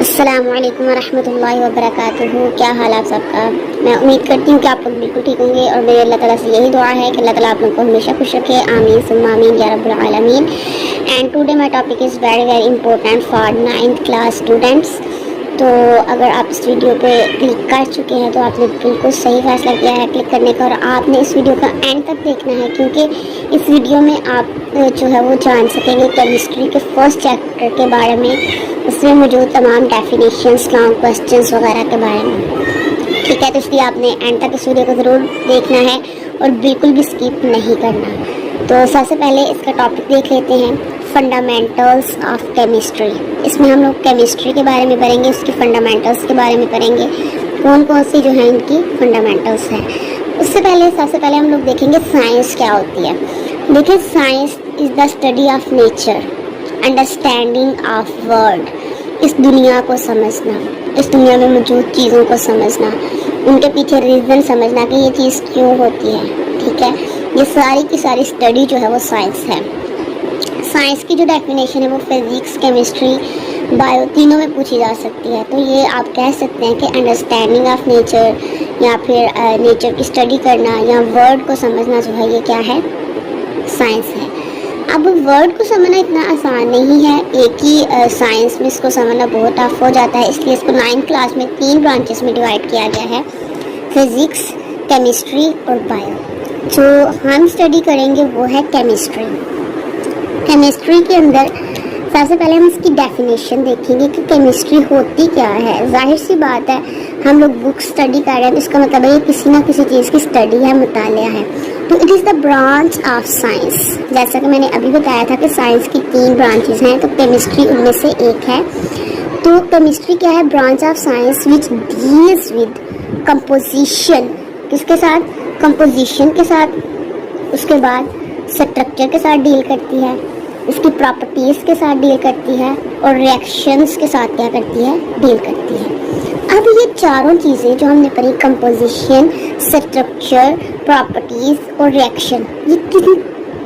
अस्सलामु अलैकुम वरहमतुल्लाहि वबरकातुहू। क्या हाल आप सबका। मैं उम्मीद करती हूँ कि आप लोग बिल्कुल ठीक होंगे और मेरे अल्लाह ताला से यही दुआ है कि अल्लाह ताला आप लोग को हमेशा खुश रखे। आमीन सुम्मा आमीन या रब्बुल आलमीन। And today my topic is very very important for 9th class students. तो अगर आप इस वीडियो पे क्लिक कर चुके हैं तो आपने बिल्कुल सही फैसला किया है क्लिक करने का, और आपने इस वीडियो का एंड तक देखना है क्योंकि इस वीडियो में आप जो है वो जान सकेंगे केमिस्ट्री के फर्स्ट चैप्टर के बारे में, उसमें मौजूद तमाम डेफिनेशंस, लॉन्ग क्वेश्चंस वगैरह के बारे में। ठीक है, तो इसलिए आपने एंड तक इस वीडियो को ज़रूर देखना है और बिल्कुल भी स्किप नहीं करना। तो सबसे पहले इसका टॉपिक देख लेते हैं, फंडामेंटल्स ऑफ केमिस्ट्री। इसमें हम लोग केमिस्ट्री के बारे में पढ़ेंगे, उसकी फंडामेंटल्स के बारे में पढ़ेंगे, कौन कौन सी जो है इनकी फंडामेंटल्स हैं। उससे पहले सबसे पहले हम लोग देखेंगे साइंस क्या होती है। देखिए, science is the study of nature, understanding of world. इस दुनिया को समझना, इस दुनिया में मौजूद चीज़ों को समझना, उनके पीछे रीज़न समझना कि ये चीज़ क्यों होती है। ठीक है, ये सारी की सारी स्टडी जो है वो साइंस है। साइंस की जो डेफिनेशन है वो फिजिक्स, केमिस्ट्री, बायो तीनों में पूछी जा सकती है। तो ये आप कह सकते हैं कि अंडरस्टैंडिंग ऑफ नेचर या फिर नेचर की स्टडी करना या वर्ड को समझना जो है ये क्या है, साइंस है। अब वर्ड को समझना इतना आसान नहीं है, एक ही साइंस में इसको समझना बहुत टफ हो जाता है, इसलिए इसको 9th क्लास में 3 ब्रांचेस में डिवाइड किया गया है, फिजिक्स, केमिस्ट्री और बायो। जो हम स्टडी करेंगे वो है केमिस्ट्री। केमिस्ट्री के अंदर सबसे पहले हम इसकी डेफिनेशन देखेंगे कि केमिस्ट्री होती क्या है। जाहिर सी बात है, हम लोग बुक स्टडी कर रहे हैं तो इसका मतलब है ये किसी ना किसी चीज़ की स्टडी है, मुतालिया है। तो it is the branch of science. जैसा कि मैंने अभी बताया था कि साइंस की 3 ब्रांचेस हैं, तो केमिस्ट्री उनमें से एक है। तो केमिस्ट्री क्या है, branch of science which deals with composition. किसके साथ, कंपोजिशन के साथ, उसके बाद स्ट्रक्चर के साथ डील करती है, इसकी प्रॉपर्टीज़ के साथ डील करती है, और रिएक्शंस के साथ क्या करती है, डील करती है। अब ये चारों चीज़ें जो हमने पढ़ी, कंपोजिशन, स्ट्रक्चर, प्रॉपर्टीज़ और रिएक्शन, ये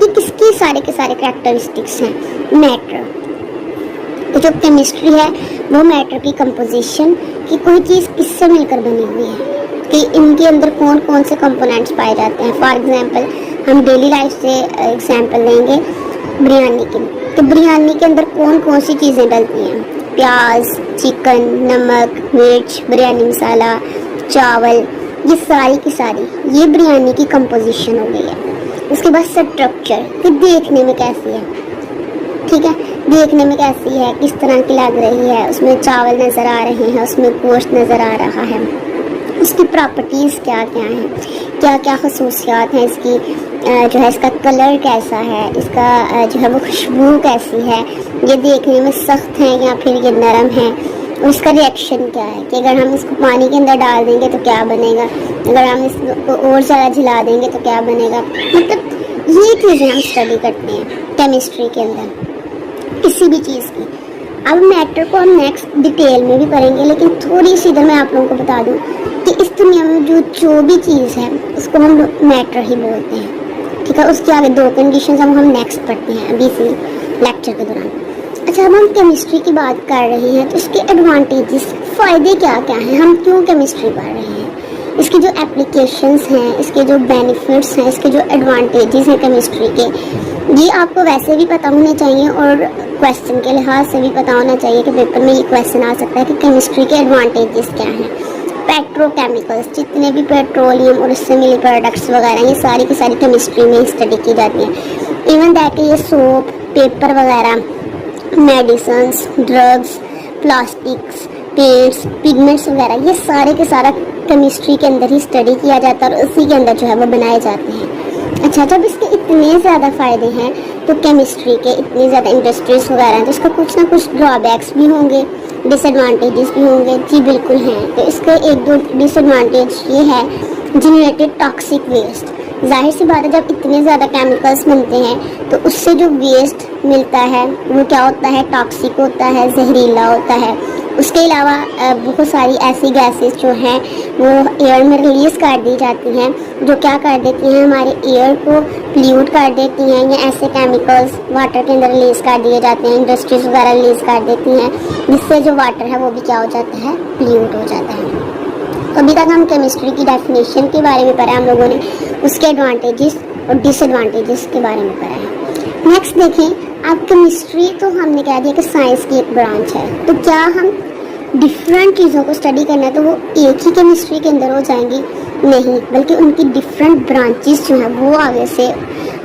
किसकी सारे के सारे कैरेक्टरिस्टिक्स हैं, मैटर। तो जो केमिस्ट्री है वो मैटर की कंपोजिशन, कि कोई चीज़ किससे मिलकर बनी हुई है, कि इनके अंदर कौन कौन से कंपोनेंट्स पाए जाते हैं। फॉर एग्जांपल हम डेली लाइफ से एग्जांपल लेंगे बिरयानी की, तो बिरयानी के अंदर कौन कौन सी चीज़ें डलती हैं, प्याज, चिकन, नमक, मिर्च, बिरयानी मसाला, चावल, ये सारी की सारी ये बिरयानी की कंपोजिशन हो गई है। उसके बाद स्ट्रक्चर, कि देखने में कैसी है, ठीक है, देखने में कैसी है, किस तरह की लग रही है, उसमें चावल नज़र आ रहे हैं, उसमें गोश्त नज़र आ रहा है, उसकी प्रॉपर्टीज़ क्या क्या हैं, क्या क्या खसूसियात हैं इसकी, जो है इसका कलर कैसा है, इसका जो है वो खुशबू कैसी है, ये देखने में सख्त है या फिर ये नरम है, और इसका रिएक्शन क्या है, कि अगर हम इसको पानी के अंदर डाल देंगे तो क्या बनेगा, अगर हम इसको और ज़्यादा झिला देंगे तो क्या बनेगा। मतलब ये चीज़ें हम स्टडी करते हैं केमिस्ट्री के अंदर किसी भी चीज़ की। अब मैटर को हम नेक्स्ट डिटेल में भी पढ़ेंगे, लेकिन थोड़ी सी इधर मैं आप लोगों को बता दूं कि इस दुनिया में जो भी चीज़ है उसको हम मैटर ही बोलते हैं। ठीक है, उसके आगे 2 कंडीशन हम नेक्स्ट पढ़ते हैं अभी से लेक्चर के दौरान। अच्छा, अब हम केमिस्ट्री की बात कर रहे हैं तो इसके एडवांटेजेस, फ़ायदे क्या क्या हैं, हम क्यों केमिस्ट्री पढ़ रहे हैं, इसके जो एप्लीकेशंस हैं, इसके जो बेनिफिट्स हैं, इसके जो एडवांटेजेस हैं केमिस्ट्री के, ये आपको वैसे भी पता होने चाहिए और क्वेश्चन के लिहाज से भी पता होना चाहिए कि पेपर में ये क्वेश्चन आ सकता है कि केमिस्ट्री के एडवांटेजेस क्या हैं। पेट्रोकेमिकल्स, जितने भी पेट्रोलियम और उससे मिले प्रोडक्ट्स वगैरह, ये सारी की सारी केमिस्ट्री में स्टडी की जाती है। इवन दैट ये सोप, पेपर वगैरह, medicines, drugs, plastics, paints, pigments वगैरह, ये सारे के सारा केमिस्ट्री के अंदर ही स्टडी किया जाता है और उसी के अंदर जो है वो बनाए जाते हैं। अच्छा, जब इसके इतने ज़्यादा फ़ायदे हैं तो केमिस्ट्री के इतने ज़्यादा इंडस्ट्रीज वगैरह हैं, तो इसका कुछ ना कुछ ड्रॉबैक्स भी होंगे, डिसएडवांटेजेस भी होंगे। जी बिल्कुल हैं। तो इसके 1-2 डिसएडवांटेज ये है, जनरेटेड टॉक्सिक वेस्ट। जाहिर सी बात है, जब इतने ज़्यादा केमिकल्स बनते हैं तो उससे जो वेस्ट मिलता है वो क्या होता है, टॉक्सिक होता है, जहरीला होता है। उसके अलावा बहुत सारी ऐसी गैसेस जो हैं वो एयर में रिलीज़ कर दी जाती हैं, जो क्या कर देती हैं, हमारे एयर को पोल्यूट कर देती हैं, या ऐसे केमिकल्स वाटर के अंदर रिलीज़ कर दिए जाते हैं, इंडस्ट्रीज वगैरह रिलीज़ कर देती हैं, जिससे जो वाटर है वो भी क्या हो जाता है, पोल्यूट हो जाता है। तो अभी तक हम केमिस्ट्री की डेफिनेशन के बारे में पढ़ा हम लोगों ने, उसके एडवांटेजेस और डिसएडवांटेजेस के बारे में पढ़ा है। नेक्स्ट देखें, अब केमिस्ट्री तो हमने कह दिया कि साइंस की एक ब्रांच है, तो क्या हम डिफरेंट चीज़ों को स्टडी करना है तो वो एक ही केमिस्ट्री के अंदर हो जाएंगी? नहीं, बल्कि उनकी डिफरेंट ब्रांचेस जो हैं वो आगे से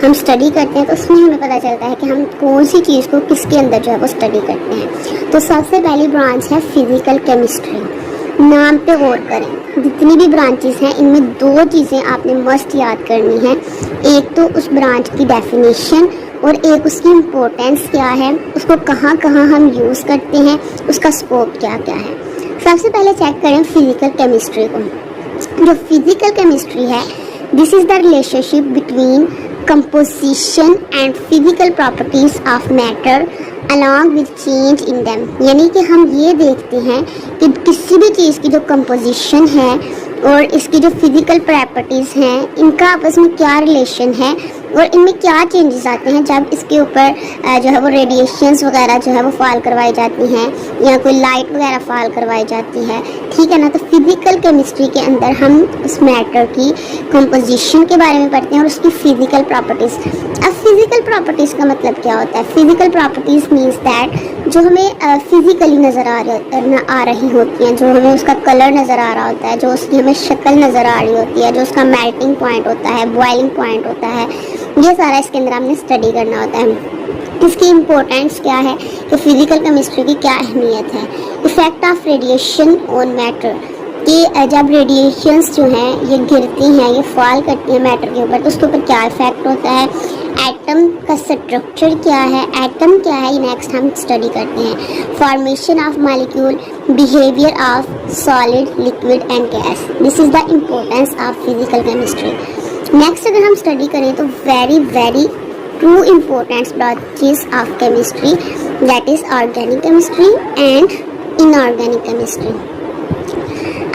हम स्टडी करते हैं, तो उसमें हमें पता चलता है कि हम कौन सी चीज़ को किसके अंदर जो है वो स्टडी करते हैं। तो सबसे पहली ब्रांच है फिजिकल केमिस्ट्री। नाम पे गौर करें, जितनी भी ब्रांचेस हैं इनमें दो चीज़ें आपने मस्ट याद करनी है। एक तो उस ब्रांच की डेफिनेशन और एक उसकी इम्पोर्टेंस क्या है, उसको कहाँ कहाँ हम यूज़ करते हैं, उसका स्कोप क्या क्या है। सबसे पहले चेक करें फिजिकल केमिस्ट्री को। जो फिजिकल केमिस्ट्री है, this is the relationship between composition and physical properties of matter along with change in them. यानी कि हम ये देखते हैं कि किसी भी चीज़ की जो कंपोजिशन है और इसकी जो फिजिकल प्रॉपर्टीज़ हैं, इनका आपस में क्या रिलेशन है और इनमें क्या चेंजेस आते हैं जब इसके ऊपर जो है वो रेडिएशंस वगैरह जो है वो फॉल करवाई जाती हैं या कोई लाइट वगैरह फॉल करवाई जाती है, ठीक है ना। तो फिजिकल केमिस्ट्री के अंदर हम उस मैटर की कंपोजिशन के बारे में पढ़ते हैं और उसकी फिजिकल प्रॉपर्टीज़। अब फिजिकल प्रॉपर्टीज़ का मतलब क्या होता है? फिजिकल प्रॉपर्टीज़ मीन्स दैट जो हमें फिजिकली नज़र आ रही होती हैं, जो हमें उसका कलर नज़र आ रहा होता है, जो उसकी हमें शक्ल नज़र आ रही होती है, जो उसका मेल्टिंग पॉइंट होता है, बॉइलिंग पॉइंट होता है, ये सारा इसके अंदर हमने स्टडी करना होता है। इसकी इम्पोर्टेंस क्या है कि फिजिकल केमिस्ट्री की क्या अहमियत है। Effect of radiation on matter, कि जब रेडिएशंस जो हैं ये गिरती हैं, ये फॉल करती हैं मैटर के ऊपर, तो उसके ऊपर क्या इफेक्ट होता है। एटम का स्ट्रक्चर क्या है, एटम क्या है, ये नेक्स्ट हम स्टडी करते हैं। Formation of molecule, behaviour of solid, liquid and gas, this is the importance of physical chemistry. Next अगर हम स्टडी करें तो very two important branches of chemistry, that is organic chemistry and inorganic chemistry.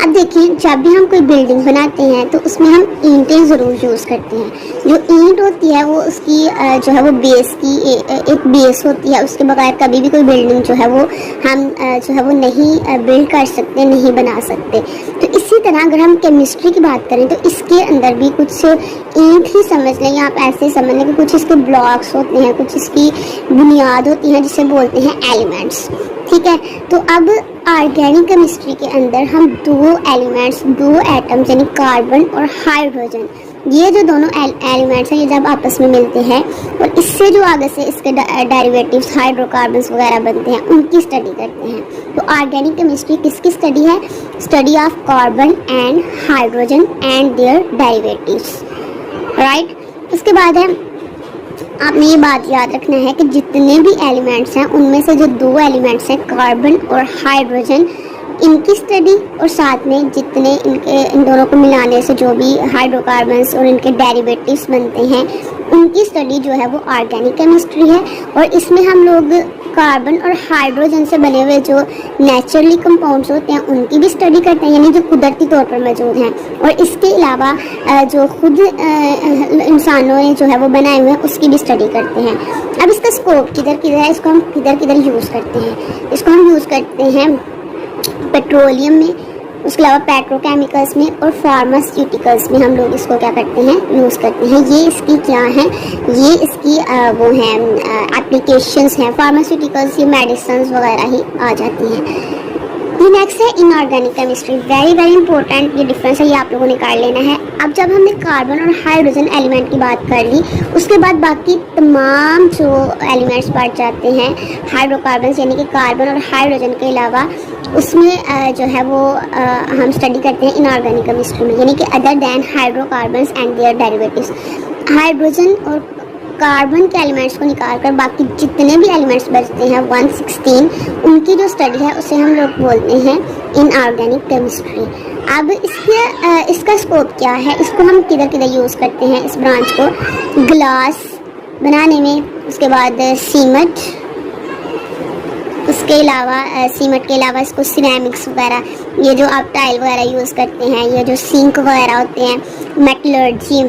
अब देखिए, जब भी हम कोई बिल्डिंग बनाते हैं तो उसमें हम ईंटें ज़रूर यूज़ करते हैं। जो ईंट होती है वो उसकी जो है वो बेस की एक बेस होती है, उसके बगैर कभी भी कोई बिल्डिंग जो है वो हम जो है वो नहीं बिल्ड कर सकते, नहीं बना सकते। तो इसी तरह अगर हम केमिस्ट्री की बात करें तो इसके अंदर भी कुछ ईंट ही समझ लें, या आप ऐसे समझ लें कि कुछ इसके ब्लॉक्स होते हैं, कुछ इसकी बुनियाद होती है जिसे बोलते हैं एलिमेंट्स, ठीक है। तो अब ऑर्गेनिक केमिस्ट्री के अंदर हम दो एलिमेंट्स, दो एटम्स यानी कार्बन और हाइड्रोजन, ये जो दोनों एलिमेंट्स हैं ये जब आपस में मिलते हैं और इससे जो आगे से इसके डेरिवेटिव्स हाइड्रोकार्बन्स वगैरह बनते हैं उनकी स्टडी करते हैं। तो ऑर्गेनिक केमिस्ट्री किसकी स्टडी है? Study of carbon and hydrogen and their derivatives, right. उसके बाद है, आपने ये बात याद रखना है कि जितने भी एलिमेंट्स हैं उनमें से जो दो एलिमेंट्स हैं कार्बन और हाइड्रोजन, इनकी स्टडी और साथ में जितने इन दोनों को मिलाने से जो भी हाइड्रोकार्बन्स और इनके डेरिवेटिव्स बनते हैं उनकी स्टडी जो है वो ऑर्गेनिक केमिस्ट्री है। और इसमें हम लोग कार्बन और हाइड्रोजन से बने हुए जो नेचुरली कंपाउंड्स होते हैं उनकी भी स्टडी करते हैं, यानी जो कुदरती तौर पर मौजूद हैं। और इसके अलावा जो खुद इंसानों ने जो है वो बनाए हुए हैं उसकी भी स्टडी करते हैं। अब इसका स्कोप किधर है, इसको हम किधर यूज़ करते हैं? इसको हम यूज़ करते हैं पेट्रोलियम में, उसके अलावा पेट्रोकेमिकल्स में और फार्मास्यूटिकल्स में हम लोग इसको क्या करते हैं, यूज़ करते हैं। ये इसकी क्या है, ये इसकी वो हैं एप्लीकेशंस हैं। फार्मास्यूटिकल्स ये मेडिसिन्स वगैरह ही आ जाती हैं। ये नेक्स्ट है इनऑर्गेनिक केमिस्ट्री, वेरी इंपॉर्टेंट ये डिफरेंस है, ये आप लोगों ने कर लेना है। अब जब हमने कार्बन और हाइड्रोजन एलिमेंट की बात कर ली, उसके बाद बाकी तमाम जो एलिमेंट्स बढ़ जाते हैं हाइड्रोकार्बन्स यानी कि कार्बन और हाइड्रोजन के अलावा, उसमें जो है वो हम स्टडी करते हैं इनऑर्गेनिक केमिस्ट्री में, यानी कि other than hydrocarbons and their derivatives. Hydrogen और कार्बन के एलिमेंट्स को निकालकर बाकी जितने भी एलिमेंट्स बचते हैं 116, उनकी जो स्टडी है उसे हम लोग बोलते हैं इनऑर्गेनिक केमिस्ट्री। अब इसका स्कोप क्या है, इसको हम किधर यूज़ करते हैं इस ब्रांच को? ग्लास बनाने में, उसके बाद सीमेंट, उसके अलावा सीमेंट के अलावा इसको सिरेमिक्स वगैरह, ये जो आप टाइल वगैरह यूज़ करते हैं, ये जो सिंक वगैरह होते हैं, मेटलर्जी,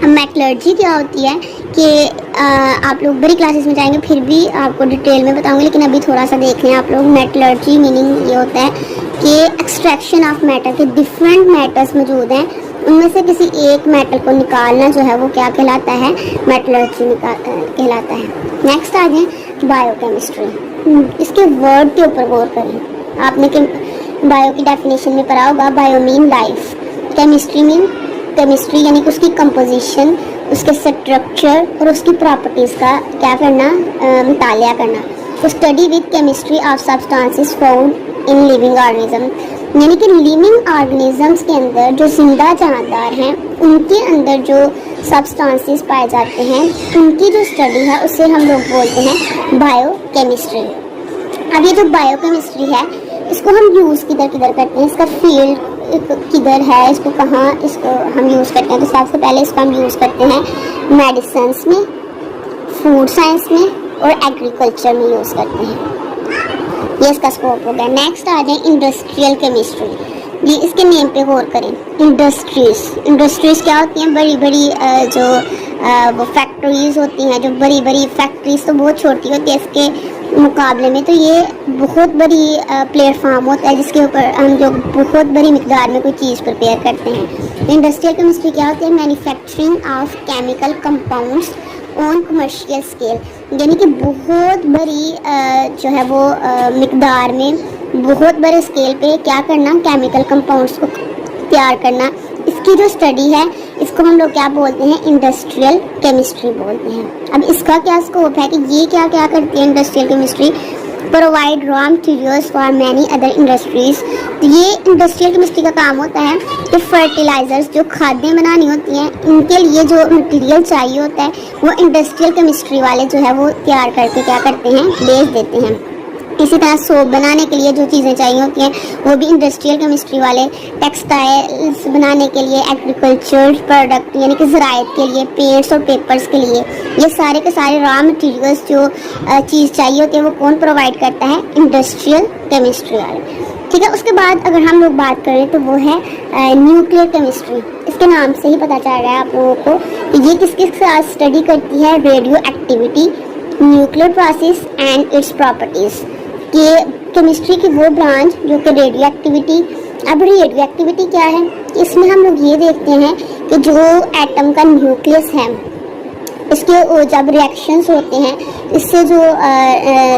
मेटलर्जी क्या होती है कि आप लोग बड़ी क्लासेस में जाएंगे फिर भी आपको डिटेल में बताऊंगी, लेकिन अभी थोड़ा सा देख लें आप लोग। मेटलर्जी मीनिंग ये होता है कि एक्सट्रैक्शन ऑफ मैटर, के डिफरेंट मैटर्स मौजूद हैं, उनमें से किसी एक मेटल को निकालना जो है वो क्या कहलाता है, मेटलर्जी कहलाता है। नेक्स्ट आ जाए बायोकेमिस्ट्री। इसके वर्ड के ऊपर गौर करें। आपने बायो की डेफिनेशन में पढ़ा होगा, bio mean life, chemistry mean chemistry यानी कि उसकी कंपोजिशन, उसके स्ट्रक्चर और उसकी प्रॉपर्टीज़ का क्या करना, मुतालिया करना। तो study with chemistry of substances found in living organism, यानी कि लिविंग ऑर्गेनिजम्स के अंदर जो जिंदा जानदार हैं उनके अंदर जो सब्सटेंसेस पाए जाते हैं उनकी जो स्टडी है उसे हम लोग बोलते हैं बायोकेमिस्ट्री। अब ये जो बायोकेमिस्ट्री है इसको हम यूज़ किधर किधर करते हैं, इसका फील्ड किधर है, इसको कहाँ इसको हम यूज़ करते हैं। तो सबसे पहले इसको हम यूज़ करते हैं मेडिसिन्स में, फूड साइंस में और एग्रीकल्चर में यूज़ करते हैं। ये इसका स्कोप हो गया। नेक्स्ट आ जाए इंडस्ट्रियल केमिस्ट्री। ये इसके नेम पे गौर करें, इंडस्ट्रीज़ क्या होती हैं, बड़ी बड़ी जो वो फैक्ट्रीज़ होती हैं, जो बड़ी बड़ी फैक्ट्रीज़ तो बहुत छोटी होती है इसके मुकाबले में, तो ये बहुत बड़ी प्लेटफॉर्म होता है जिसके ऊपर हम जो बहुत बड़ी मिकदार में कोई चीज़ प्रिपेयर करते हैं। इंडस्ट्रियल केमिस्ट्री क्या होती है, manufacturing of chemical compounds on commercial scale, यानी कि बहुत बड़ी जो है वो मिकदार में बहुत बड़े स्केल पे क्या करना, केमिकल कंपाउंड्स को तैयार करना। इसकी जो स्टडी है इसको हम लोग क्या बोलते हैं, इंडस्ट्रियल केमिस्ट्री बोलते हैं। अब इसका क्या स्कोप है कि ये क्या क्या करती है industrial chemistry, provide raw materials for many other industries. तो ये इंडस्ट्रियल केमिस्ट्री का काम होता है कि फर्टिलाइजर्स जो खादें बनानी होती हैं इनके लिए जो मटेरियल चाहिए होता है वो इंडस्ट्रियल केमिस्ट्री वाले जो है वो तैयार करके क्या करते हैं, बेच देते हैं। इसी तरह सोप बनाने के लिए जो चीज़ें चाहिए होती हैं वो भी इंडस्ट्रियल केमिस्ट्री वाले, टेक्सटाइल्स बनाने के लिए, एग्रीकल्चर प्रोडक्ट यानी कि ज़रायत के लिए, पेंट्स और पेपर्स के लिए, ये सारे के सारे रॉ मटेरियल्स जो चीज़ चाहिए होती है वो कौन प्रोवाइड करता है, इंडस्ट्रियल केमिस्ट्री वाले। ठीक है, उसके बाद अगर हम लोग बात करें तो वो है न्यूक्लियर केमिस्ट्री। इसके नाम से ही पता चल रहा है आप लोगों को कि ये किस किस साथ स्टडी करती है, radio activity, nuclear process and it's properties. ये केमिस्ट्री की वो ब्रांच जो कि रेडियो एक्टिविटी। अब रेडियो एक्टिविटी क्या है, इसमें हम लोग ये देखते हैं कि जो एटम का न्यूक्लियस है इसके जब रिएक्शंस होते हैं इससे जो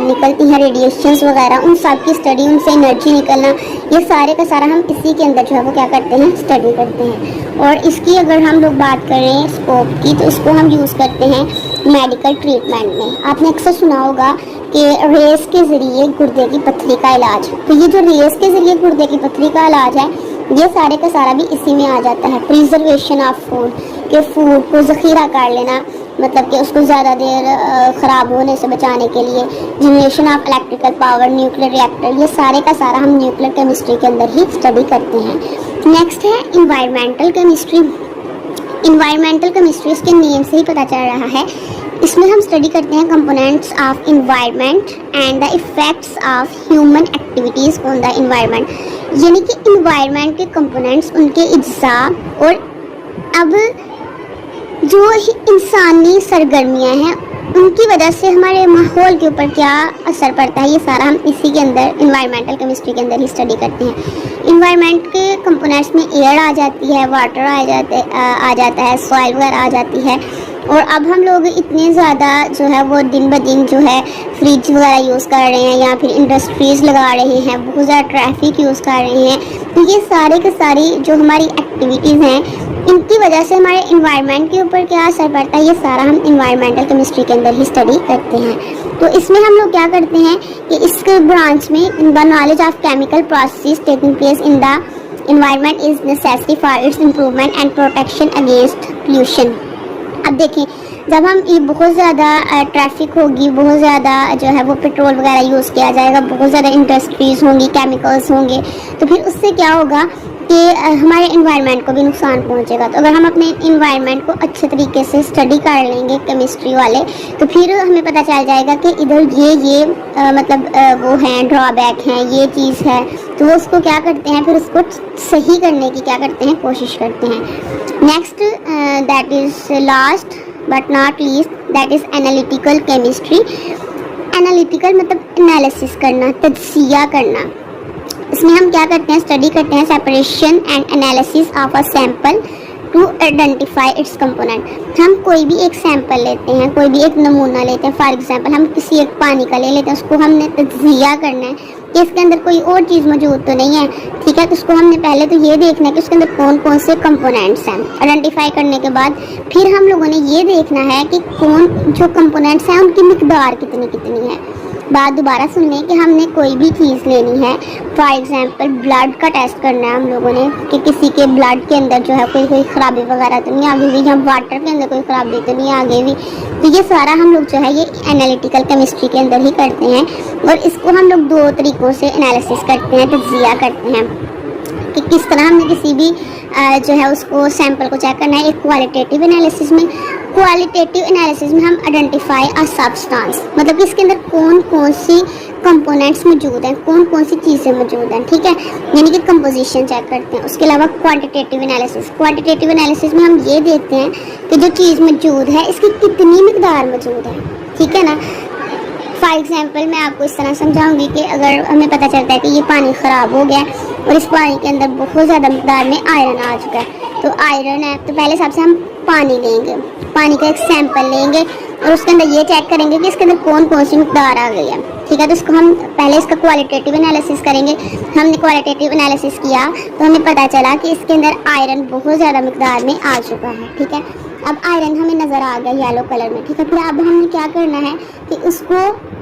निकलती हैं रेडिएशंस वगैरह, उन सब की स्टडी, उनसे एनर्जी निकलना, ये सारे का सारा हम इसी के अंदर जो है वो क्या करते हैं, स्टडी करते हैं। और इसकी अगर हम लोग बात करें स्कोप की तो इसको हम यूज़ करते हैं मेडिकल ट्रीटमेंट में। आपने अक्सर सुना होगा कि रेस के ज़रिए गुर्दे की पथरी का इलाज, तो ये जो रेस के ज़रिए गुर्दे की पथरी का इलाज है ये सारे का सारा भी इसी में आ जाता है। प्रिजर्वेशन ऑफ फूड, के फूड को ज़ख़ीरा कर लेना, मतलब कि उसको ज़्यादा देर ख़राब होने से बचाने के लिए, generation of electrical power, nuclear reactor, ये सारे का सारा हम न्यूक्लियर केमिस्ट्री के अंदर ही स्टडी करते हैं। नेक्स्ट है इन्वायरमेंटल केमिस्ट्री। इन्वायरमेंटल केमिस्ट्री इसके नेम से ही पता चल रहा है, इसमें हम स्टडी करते हैं components of environment and the effects of human activities on the environment, यानी कि इन्वायरमेंट के कंपोनेंट्स, उनके अज्जा और अब जो इंसानी सरगर्मियाँ हैं उनकी वजह से हमारे माहौल के ऊपर क्या असर पड़ता है, ये सारा हम इसी के अंदर इन्वायरमेंटल केमिस्ट्री के अंदर ही स्टडी करते हैं। इन्वायरमेंट के कंपोनेंट्स में एयर आ जाती है, वाटर आ जाता है, सॉइल वगैरह आ जाती है। और अब हम लोग इतने ज़्यादा जो है वो दिन ब दिन जो है फ्रिज वगैरह यूज़ कर रहे हैं या फिर इंडस्ट्रीज़ लगा रहे हैं, बहुत ज़्यादा ट्रैफिक यूज़ कर रहे हैं, तो ये सारे के सारी जो हमारी एक्टिविटीज़ हैं इनकी वजह से हमारे इन्वायरमेंट के ऊपर क्या असर पड़ता है, ये सारा हम इन्वायरमेंटल केमिस्ट्री के अंदर ही स्टडी करते हैं। तो इसमें हम लोग क्या करते हैं कि इस ब्रांच में the knowledge of chemical process taking place in the environment is necessary for its improvement and protection against pollution. अब देखें, जब हम ये बहुत ज़्यादा ट्रैफिक होगी, बहुत ज़्यादा जो है वो पेट्रोल वगैरह यूज़ किया जाएगा, बहुत ज़्यादा इंडस्ट्रीज़ होंगी, केमिकल्स होंगे, तो फिर उससे क्या होगा कि हमारे इन्वायरमेंट को भी नुकसान पहुंचेगा। तो अगर हम अपने इन्वायरमेंट को अच्छे तरीके से स्टडी कर लेंगे केमिस्ट्री वाले, तो फिर हमें पता चल जाएगा कि इधर ये वो हैं ड्रॉबैक हैं, ये चीज़ है, तो वो उसको क्या करते हैं, फिर उसको सही करने की क्या करते हैं, कोशिश करते हैं। Next that is last but not least, that is analytical chemistry. Analytical मतलब एनालिसिस करना, तज्जिया करना। इसमें हम क्या करते हैं, स्टडी करते हैं separation and analysis of a sample to identify its component. हम कोई भी एक सैंपल लेते हैं, कोई भी एक नमूना लेते हैं, फॉर एग्जांपल हम किसी एक पानी का ले लेते हैं, उसको हमने तज्जिया करना है कि इसके अंदर कोई और चीज़ मौजूद तो नहीं है, ठीक है। तो उसको हमने पहले तो ये देखना है कि उसके अंदर कौन कौन से कंपोनेंट्स हैं। आइडेंटिफाई करने के बाद फिर हम लोगों ने ये देखना है कि कौन जो कंपोनेंट्स हैं उनकी मिकदार कितनी कितनी है। बात दोबारा सुन लें कि हमने कोई भी चीज़ लेनी है, फॉर एग्जांपल ब्लड का टेस्ट करना है हम लोगों ने कि किसी के ब्लड के अंदर जो है कोई खराबी वगैरह तो नहीं आ गई, या वाटर के अंदर कोई खराबी तो नहीं आ गई। तो ये सारा हम लोग जो है ये एनालिटिकल केमिस्ट्री के अंदर ही करते हैं, और इसको हम लोग दो तरीक़ों से एनालिसिस करते हैं, तज्जिया करते हैं कि किस तरह हमने किसी भी जो है उसको सैंपल को चेक करना है। एक क्वालिटेटिव एनालिसिस में, क्वालिटेटिव एनालिसिस में हम आइडेंटिफाई अ सब्सटेंस, मतलब कि इसके अंदर कौन कौन सी कंपोनेंट्स मौजूद हैं, कौन कौन सी चीज़ें मौजूद हैं, ठीक है, यानी कि कंपोजिशन चेक करते हैं। उसके अलावा क्वांटिटेटिव एनालिसिस, क्वांटिटेटिव एनालिसिस में हम ये देखते हैं कि जो चीज़ मौजूद है इसकी कितनी मिकदार मौजूद है, ठीक है ना। फॉर एग्जांपल मैं आपको इस तरह समझाऊंगी कि अगर हमें पता चलता है कि ये पानी ख़राब हो गया और इस पानी के अंदर बहुत ज़्यादा मिकदार में आयरन आ चुका है, तो आयरन है, तो पहले सबसे हम पानी लेंगे, पानी का एक सैंपल लेंगे और उसके अंदर ये चेक करेंगे कि इसके अंदर कौन कौन सी मिकदार आ गई है, ठीक है। तो इसको हम पहले इसका क्वालिटेटिव एनालिसिस करेंगे। हमने क्वालिटेटिव एनालिसिस किया तो हमें पता चला कि इसके अंदर आयरन बहुत ज़्यादा मिकदार में आ चुका है, ठीक है। अब आयरन हमें नज़र आ गया येलो कलर में, ठीक है। फिर अब हमने क्या करना है कि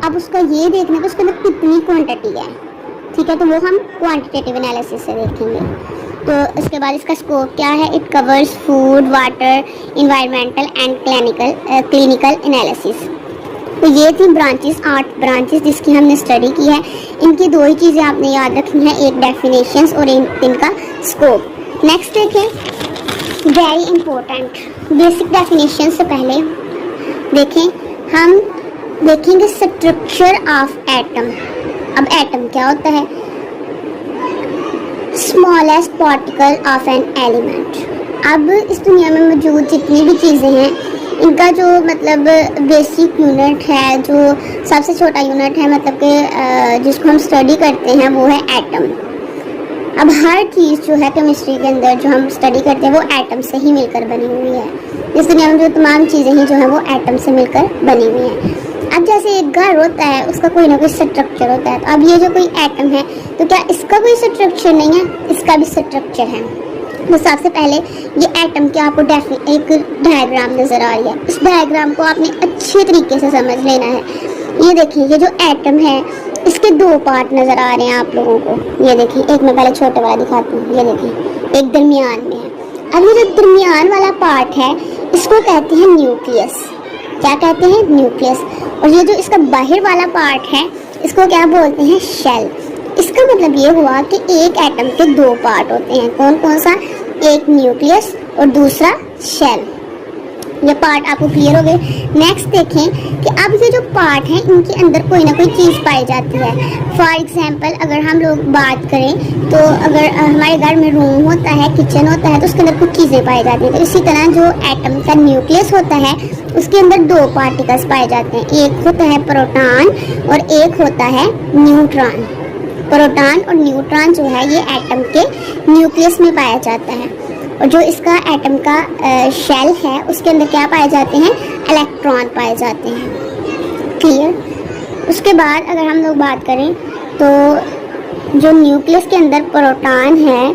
अब उसका ये देखना है कि उसके अंदर कितनी क्वांटिटी है, ठीक है। तो वो हम क्वांटिटेटिव एनालिसिस से देखेंगे। तो इसके बाद इसका स्कोप क्या है, it covers food, water, environmental and clinical analysis. तो ये थी ब्रांचेस, 8 ब्रांचेस जिसकी हमने स्टडी की है। इनकी दो ही चीज़ें आपने याद रखनी है, एक डेफिनेशंस और इनका स्कोप। नेक्स्ट देखें, वेरी इंपॉर्टेंट बेसिक डेफिनेशन से पहले देखें, हम देखेंगे स्ट्रक्चर ऑफ एटम। अब एटम क्या होता है, smallest particle of an element. अब इस दुनिया में मौजूद जितनी भी चीज़ें हैं इनका जो मतलब बेसिक यूनिट है, जो सबसे छोटा यूनिट है, मतलब कि जिसको हम स्टडी करते हैं वो है एटम। अब हर चीज़ जो है केमिस्ट्री के अंदर जो हम स्टडी करते हैं वो एटम से ही मिलकर बनी हुई है। इस दुनिया में जो तमाम चीज़ें हैं जो है वो एटम से मिलकर बनी हुई हैं। अब जैसे एक घर होता है उसका कोई ना कोई स्ट्रक्चर होता है, तो अब ये जो कोई एटम है तो क्या इसका कोई स्ट्रक्चर नहीं है, इसका भी स्ट्रक्चर है। तो सबसे पहले ये एटम की आपको एक डायग्राम नज़र आ रही है, इस डायग्राम को आपने अच्छे तरीके से समझ लेना है। ये देखिए, ये जो एटम है इसके 2 पार्ट नज़र आ रहे हैं आप लोगों को। ये देखिए, एक मैं पहले छोटे वाला दिखाती हूँ, ये देखिए एक दरमियान में है। अब ये जो दरमियान वाला पार्ट है इसको कहते हैं न्यूक्लियस। क्या कहते हैं, न्यूक्लियस। और ये जो इसका बाहर वाला पार्ट है इसको क्या बोलते हैं, शेल। इसका मतलब ये हुआ कि एक एटम के 2 पार्ट होते हैं, कौन कौन सा, एक न्यूक्लियस और दूसरा शेल। ये पार्ट आपको क्लियर हो गए। नेक्स्ट देखें कि अब ये जो पार्ट हैं इनके अंदर कोई ना कोई चीज़ पाई जाती है। फॉर एग्जांपल अगर हम लोग बात करें तो अगर हमारे घर में रूम होता है, किचन होता है, तो उसके अंदर कुछ चीज़ें पाई जाती हैं। तो इसी तरह जो एटम का न्यूक्लियस होता है उसके अंदर 2 पार्टिकल्स पाए जाते हैं, एक होता है प्रोटॉन और एक होता है न्यूट्रॉन। प्रोटॉन और न्यूट्रॉन जो है ये एटम के न्यूक्लियस में पाया जाता है। और जो इसका एटम का शेल है उसके अंदर क्या पाए जाते हैं, इलेक्ट्रॉन पाए जाते हैं। क्लियर। उसके बाद अगर हम लोग बात करें तो जो न्यूक्लियस के अंदर प्रोटॉन है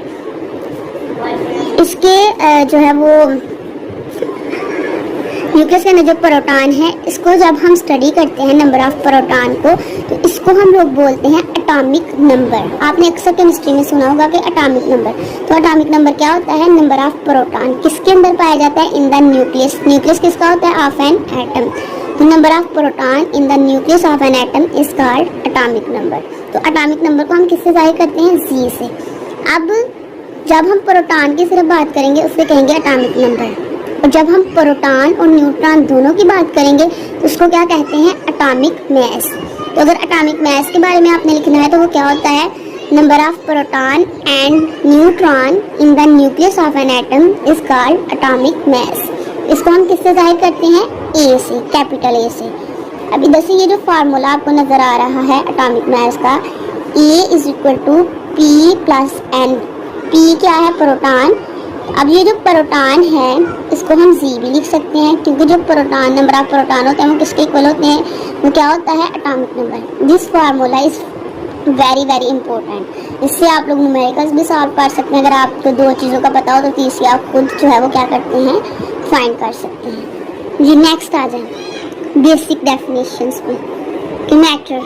इसके जो है वो न्यूक्लियस के अंदर जो प्रोटॉन है इसको जब हम स्टडी करते हैं नंबर ऑफ प्रोटॉन को, तो इसको हम लोग बोलते हैं एटॉमिक नंबर। आपने अक्सर केमिस्ट्री में सुना होगा कि एटॉमिक नंबर। तो एटॉमिक नंबर क्या होता है, नंबर ऑफ प्रोटॉन किसके अंदर पाया जाता है, इन द न्यूक्लियस। न्यूक्लियस किसका होता है, ऑफ एन एटम। तो number of proton in the nucleus of an atom is called atomic number. तो एटॉमिक नंबर को हम किससे जाहिर करते हैं, जी से। अब जब हम प्रोटॉन की सिर्फ बात करेंगे उससे कहेंगे एटॉमिक नंबर, और जब हम प्रोटॉन और न्यूट्रॉन दोनों की बात करेंगे तो उसको क्या कहते हैं, एटॉमिक मास। तो अगर एटॉमिक मास के बारे में आपने लिखना है तो वो क्या होता है, number of proton and neutron in the nucleus of an atom is called atomic mass. इसको हम किससे जाहिर करते हैं, ए से, कैपिटल ए से। अब इधर से ये जो फार्मूला आपको नजर आ रहा है एटॉमिक मास का, A is equal to P plus N. P क्या है, प्रोटॉन। अब ये जो प्रोटॉन है इसको हम जी भी लिख सकते हैं, क्योंकि जो प्रोटॉन, नंबर ऑफ प्रोटॉन होते हैं वो किसके इक्वल होते हैं, वो क्या होता है, atomic number. This formula is very very important. इससे आप लोग न्यूमेरिकल्स भी सॉल्व कर सकते हैं। अगर आपको दो चीज़ों का पता हो तो तीसरी आप खुद जो है वो क्या करते हैं, फाइंड कर सकते हैं। जी नेक्स्ट आ जाए बेसिक डेफिनेशंस पे कि मैटर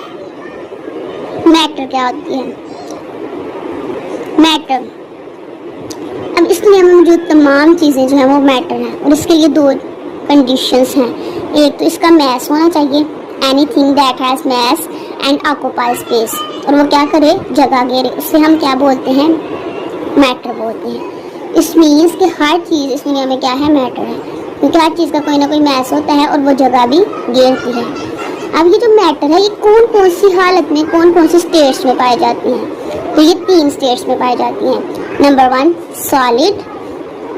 क्या होती है। मैटर, अब इसलिए हमें जो तमाम चीज़ें जो हैं वो मैटर हैं, और इसके लिए दो कंडीशंस हैं। एक तो इसका मैस होना चाहिए, anything that has mass and occupy space, और वो क्या करे, जगह घेरे, उससे हम क्या बोलते हैं, मैटर बोलते हैं। इस मीन्स कि हर चीज़ इस दुनिया में क्या है, मैटर है, क्योंकि हर चीज़ का कोई ना कोई मैस होता है और वो जगह भी घेरती है। अब ये जो मैटर है ये कौन कौन सी हालत में, कौन कौन सी स्टेट्स में पाई जाती हैं, तो ये 3 स्टेट्स में पाई जाती हैं। नंबर 1 सॉलिड,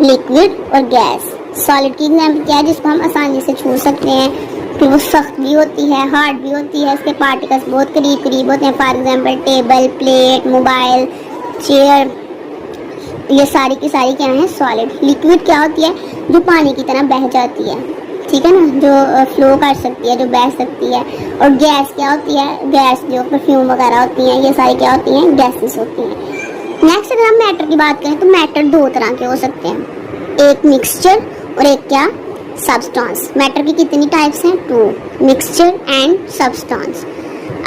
लिक्विड और गैस। सॉलिड की एग्जाम्पल क्या है, जिसको हम आसानी से छू सकते हैं, फिर वो सख्त भी होती है, हार्ड भी होती है, इसके पार्टिकल्स बहुत करीब करीब होते हैं। For example table, plate, mobile, chair, ये सारी की सारी क्या है, सॉलिड। लिक्विड क्या होती है, जो पानी की तरह बह जाती है, ठीक है ना, जो फ्लो कर सकती है, जो बह सकती है। और गैस क्या होती है, गैस जो परफ्यूम वगैरह होती हैं, ये सारी क्या होती हैं, गैसेस होती हैं। नेक्स्ट अगर हम मैटर की बात करें तो मैटर 2 तरह के हो सकते हैं, एक मिक्सचर और एक क्या, सब्सटेंस। मैटर की कितनी टाइप्स हैं, 2, मिक्सचर एंड सब्सटेंस।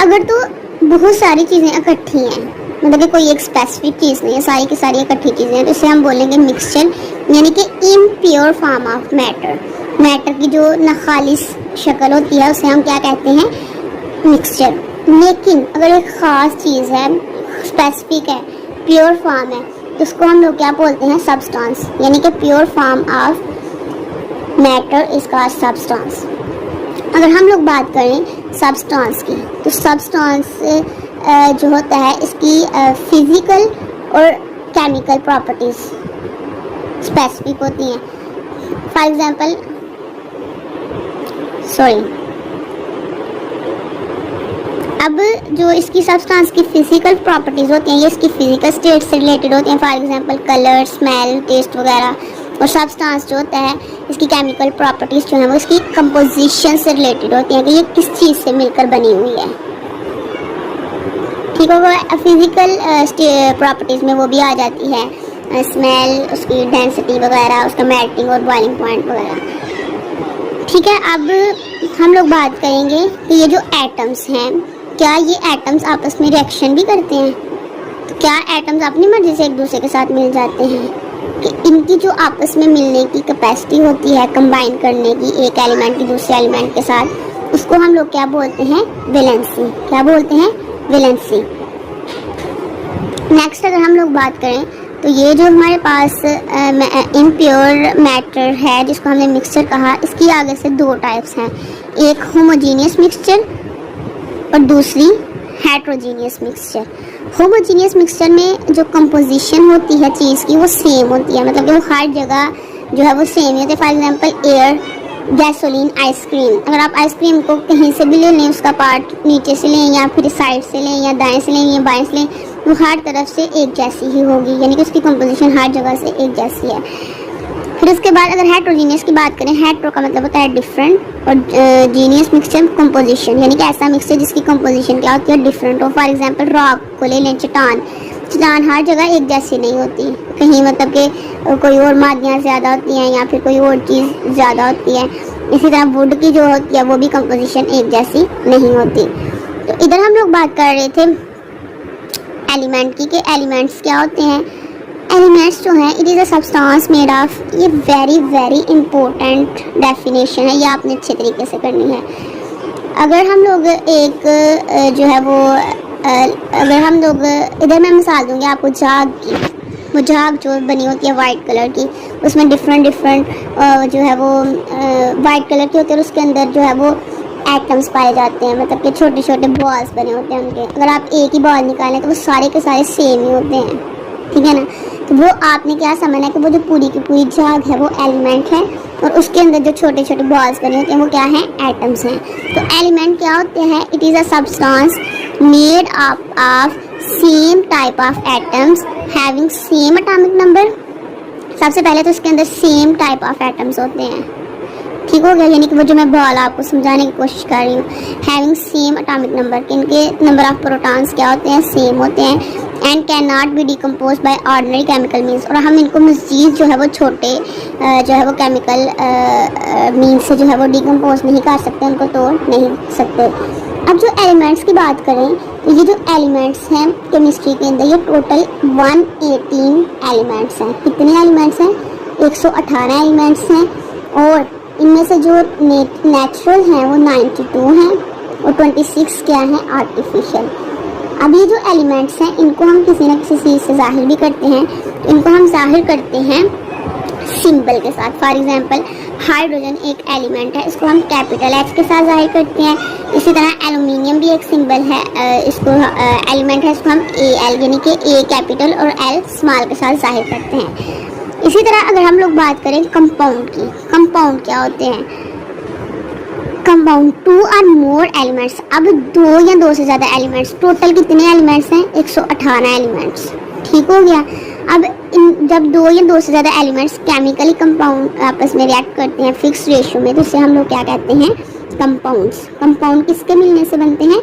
अगर तो बहुत सारी चीज़ें इकट्ठी हैं, मतलब कि कोई एक स्पेसिफिक चीज़ नहीं है, सारी की सारी इकट्ठी चीज़ें हैं, तो इसे हम बोलेंगे मिक्सचर, यानी कि impure form of matter. Matter की जो नाखालिस शक्ल होती है उसे हम क्या कहते हैं, मिक्सचर। लेकिन अगर एक ख़ास चीज़ है, स्पेसिफिक है, प्योर फॉर्म है, तो उसको हम लोग क्या बोलते हैं, सब्सटेंस, यानी कि pure form of matter is called substance. अगर हम लोग बात करें सब्सटेंस की, तो सब्सटेंस जो होता है इसकी फिजिकल और केमिकल प्रॉपर्टीज स्पेसिफिक होती हैं। फॉर एग्जांपल अब जो इसकी सब्सटेंस की फिजिकल प्रॉपर्टीज होती हैं, ये इसकी फिजिकल स्टेट से रिलेटेड होती हैं। For example colour, smell, taste वगैरह। और सब्सटेंस जो होता है इसकी केमिकल प्रॉपर्टीज जो है वो इसकी कंपोजिशन से रिलेटेड होती हैं, कि ये किस चीज़ से मिलकर बनी हुई है, ठीक होगा। फिजिकल प्रॉपर्टीज़ में वो भी आ जाती है, स्मेल, उसकी डेंसिटी वगैरह, उसका मेल्टिंग और बॉइलिंग पॉइंट वगैरह, ठीक है। अब हम लोग बात करेंगे कि ये जो एटम्स हैं, क्या ये एटम्स आपस में रिएक्शन भी करते हैं, तो क्या एटम्स अपनी मर्जी से एक दूसरे के साथ मिल जाते हैं, कि इनकी जो आपस में मिलने की कैपेसिटी होती है, कंबाइन करने की एक एलिमेंट की दूसरे एलिमेंट के साथ, उसको हम लोग क्या बोलते हैं, वैलेंसी। क्या बोलते हैं, वैलेंसी। नेक्स्ट अगर हम लोग बात करें तो ये जो हमारे पास इम्प्योर मैटर है, जिसको हमने मिक्सचर कहा, इसकी आगे से 2 टाइप्स हैं, एक होमोजीनियस मिक्सचर और दूसरी हेट्रोजीनियस मिक्सचर। होमोजीनियस मिक्सचर में जो कंपोजिशन होती है चीज़ की वो सेम होती है, मतलब कि वो हर जगह जो है वो सेम ही होती है। For example air, gasoline, ice cream. अगर आप आइसक्रीम को कहीं से भी ले लें, उसका पार्ट नीचे से लें या फिर साइड से लें या दाएं से लें या बाएं से लें, वो हर तरफ से एक जैसी ही होगी, यानी कि उसकी कंपोजिशन हर जगह से एक जैसी है। फिर उसके बाद अगर हेट्रोजीनियस की बात करें, हेट्रो का मतलब होता है डिफरेंट, और जीनियस मिक्सचर कंपोजिशन, यानी कि ऐसा मिक्सचर जिसकी कंपोजिशन क्या होती है, डिफरेंट हो। फॉर एग्जांपल रॉक को ले लें, चट्टान हर जगह एक जैसी नहीं होती, कहीं मतलब कि कोई और मादियाँ ज़्यादा होती हैं या फिर कोई और चीज़ ज़्यादा होती है। इसी तरह वुड की जो होती है वो भी कंपोजिशन एक जैसी नहीं होती। तो इधर हम लोग बात कर रहे थे एलिमेंट की, कि एलिमेंट्स क्या होते हैं। एलिमेंट्स जो हैं, it is a substance made of, ये वेरी वेरी इंपॉर्टेंट डेफिनेशन है, ये आपने अच्छे तरीके से करनी है। अगर हम लोग एक जो है वो अगर हम लोग, इधर मैं मिसाल दूंगी आपको जाग की, वो झाग जो बनी होती है वाइट कलर की, उसमें डिफरेंट जो है वो वाइट कलर की होती है और उसके अंदर जो है वो एटम्स पाए जाते हैं, मतलब कि छोटे छोटे बॉल्स बने होते हैं उनके। अगर आप एक ही बॉल निकालें तो वो सारे के सारे सेम ही होते हैं, ठीक है ना। तो वो आपने क्या समझना है कि वो जो पूरी की पूरी झाग है वो एलिमेंट है और उसके अंदर जो छोटे छोटे बॉल्स बने होते हैं वो क्या है, एटम्स हैं। तो एलिमेंट क्या होते हैं, it is a substance made up of same type of atoms having same atomic number. सबसे पहले तो इसके अंदर सेम टाइप ऑफ एटम्स होते हैं, ठीक हो गया। यानी कि वो जो मैं बॉल आपको समझाने की कोशिश कर रही हूँ, हैविंग सेम एटॉमिक नंबर, कि इनके नंबर ऑफ प्रोटॉन्स क्या होते हैं, सेम होते हैं। And can not be decompose by ordinary chemical means, और हम इनको मज़ीद जो है वो छोटे जो है वो केमिकल मीन्स से जो है वो डिकम्पोज नहीं कर सकते, उनको तोड़ नहीं सकते। अब जो एलिमेंट्स की बात करें तो ये जो एलिमेंट्स हैं केमिस्ट्री के अंदर, ये टोटल 118 एलिमेंट्स हैं। कितने एलिमेंट्स हैं, 118 एलिमेंट्स हैं। और इनमें से जो नेचुरल हैं वो 92 हैं और 26 क्या हैं, आर्टिफिशियल। अब ये जो एलिमेंट्स हैं इनको हम किसी न किसी चीज़ से जाहिर भी करते हैं, तो इनको हम जाहिर करते हैं सिंबल के साथ। फॉर एग्जांपल हाइड्रोजन एक एलिमेंट है, इसको हम कैपिटल H के साथ जाहिर करते हैं। इसी तरह एल्यूमिनियम भी एक सिंबल है, इसको एलिमेंट है, इसको हम AL यानी कि A कैपिटल और L स्मॉल के साथ जाहिर करते हैं। इसी तरह अगर हम लोग बात करें कंपाउंड की, कंपाउंड क्या होते हैं, कंपाउंड 2 और मोर एलिमेंट्स। अब 2 या 2 से ज़्यादा एलिमेंट्स, टोटल कितने एलिमेंट्स हैं, 118 एलिमेंट्स, ठीक हो गया। अब जब 2 या 2 से ज़्यादा एलिमेंट्स केमिकली कंपाउंड आपस में रिएक्ट करते हैं फिक्स रेशियो में, तो इसे हम लोग क्या कहते हैं, कंपाउंड्स। कंपाउंड किसके मिलने से बनते हैं,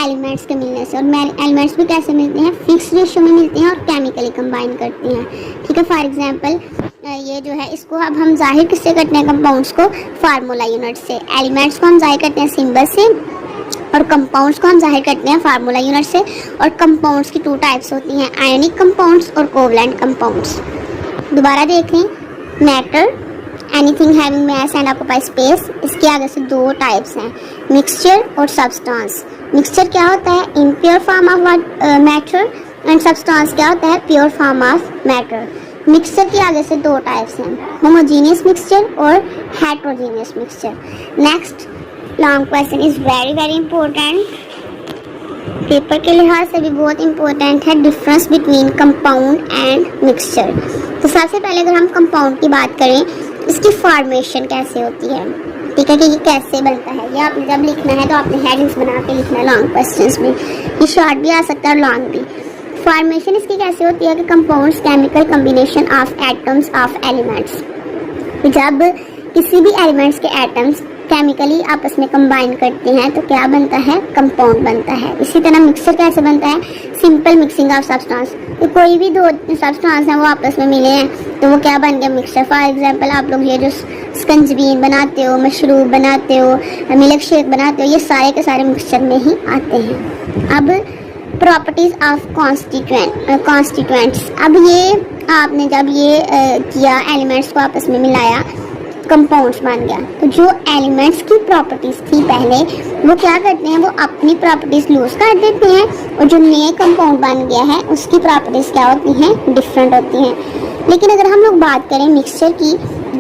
एलिमेंट्स के मिलने से। और एलिमेंट्स भी कैसे मिलते हैं, फिक्स रेशियो में मिलते हैं और केमिकली कंबाइन करते हैं, ठीक है। फॉर एग्जांपल ये जो है इसको अब हम जाहिर किससे करते हैं, कंपाउंड्स को फार्मूला यूनिट से। एलिमेंट्स को हम जाहिर करते हैं सिंबल से और कंपाउंड्स को हम जाहिर करते हैं फार्मूला यूनिट से। और कंपाउंड्स की 2 टाइप्स होती हैं, आयनिक कंपाउंड्स और कोवलेंट कंपाउंड्स। दोबारा देख लें, matter anything having mass and occupy space, इसके आगे से 2 टाइप्स हैं, मिक्सचर और सब्सटेंस। मिक्सचर क्या होता है, impure form of matter, and substance क्या होता है, pure form of matter. Mixture के आगे से 2 टाइप्स हैं, होमोजीनियस मिक्सचर और heterogeneous mixture. Next long question is very very important, paper के लिहाज से भी बहुत इंपॉर्टेंट है, difference between compound and mixture. तो सबसे पहले अगर हम कंपाउंड की बात करें, इसकी फॉर्मेशन कैसे होती है, ठीक है, कि ये कैसे बनता है। ये आपने जब लिखना है तो आपने हेडिंग्स बना के लिखना है लॉन्ग क्वेश्चंस में, ये शॉर्ट भी आ सकता है और लॉन्ग भी। फॉर्मेशन इसकी कैसे होती है कि compounds chemical combination of atoms of elements. जब किसी भी एलिमेंट्स के एटम्स केमिकली आपस में कंबाइन करते हैं तो क्या बनता है, कंपाउंड बनता है। इसी तरह मिक्सचर कैसे बनता है, सिंपल मिक्सिंग ऑफ सब्सटेंस। तो कोई भी 2 सब्सटेंस हैं वो आपस में मिले हैं तो वो क्या बन गया, मिक्सचर। फॉर एग्जांपल आप लोग ये जो स्कंजबीन बनाते हो, मशरूब बनाते हो, मिल्क शेक बनाते हो, ये सारे के सारे मिक्सचर में ही आते हैं। अब प्रॉपर्टीज ऑफ कॉन्स्टिट्यूएंट्स। अब ये आपने जब ये किया, एलिमेंट्स को आपस में मिलाया, कंपाउंड्स बन गया। तो जो एलिमेंट्स की प्रॉपर्टीज थी पहले, वो क्या करते हैं, वो अपनी प्रॉपर्टीज लूज कर देते हैं, और जो नए कंपाउंड बन गया है उसकी प्रॉपर्टीज क्या होती हैं, डिफरेंट होती हैं। लेकिन अगर हम लोग बात करें मिक्सचर की,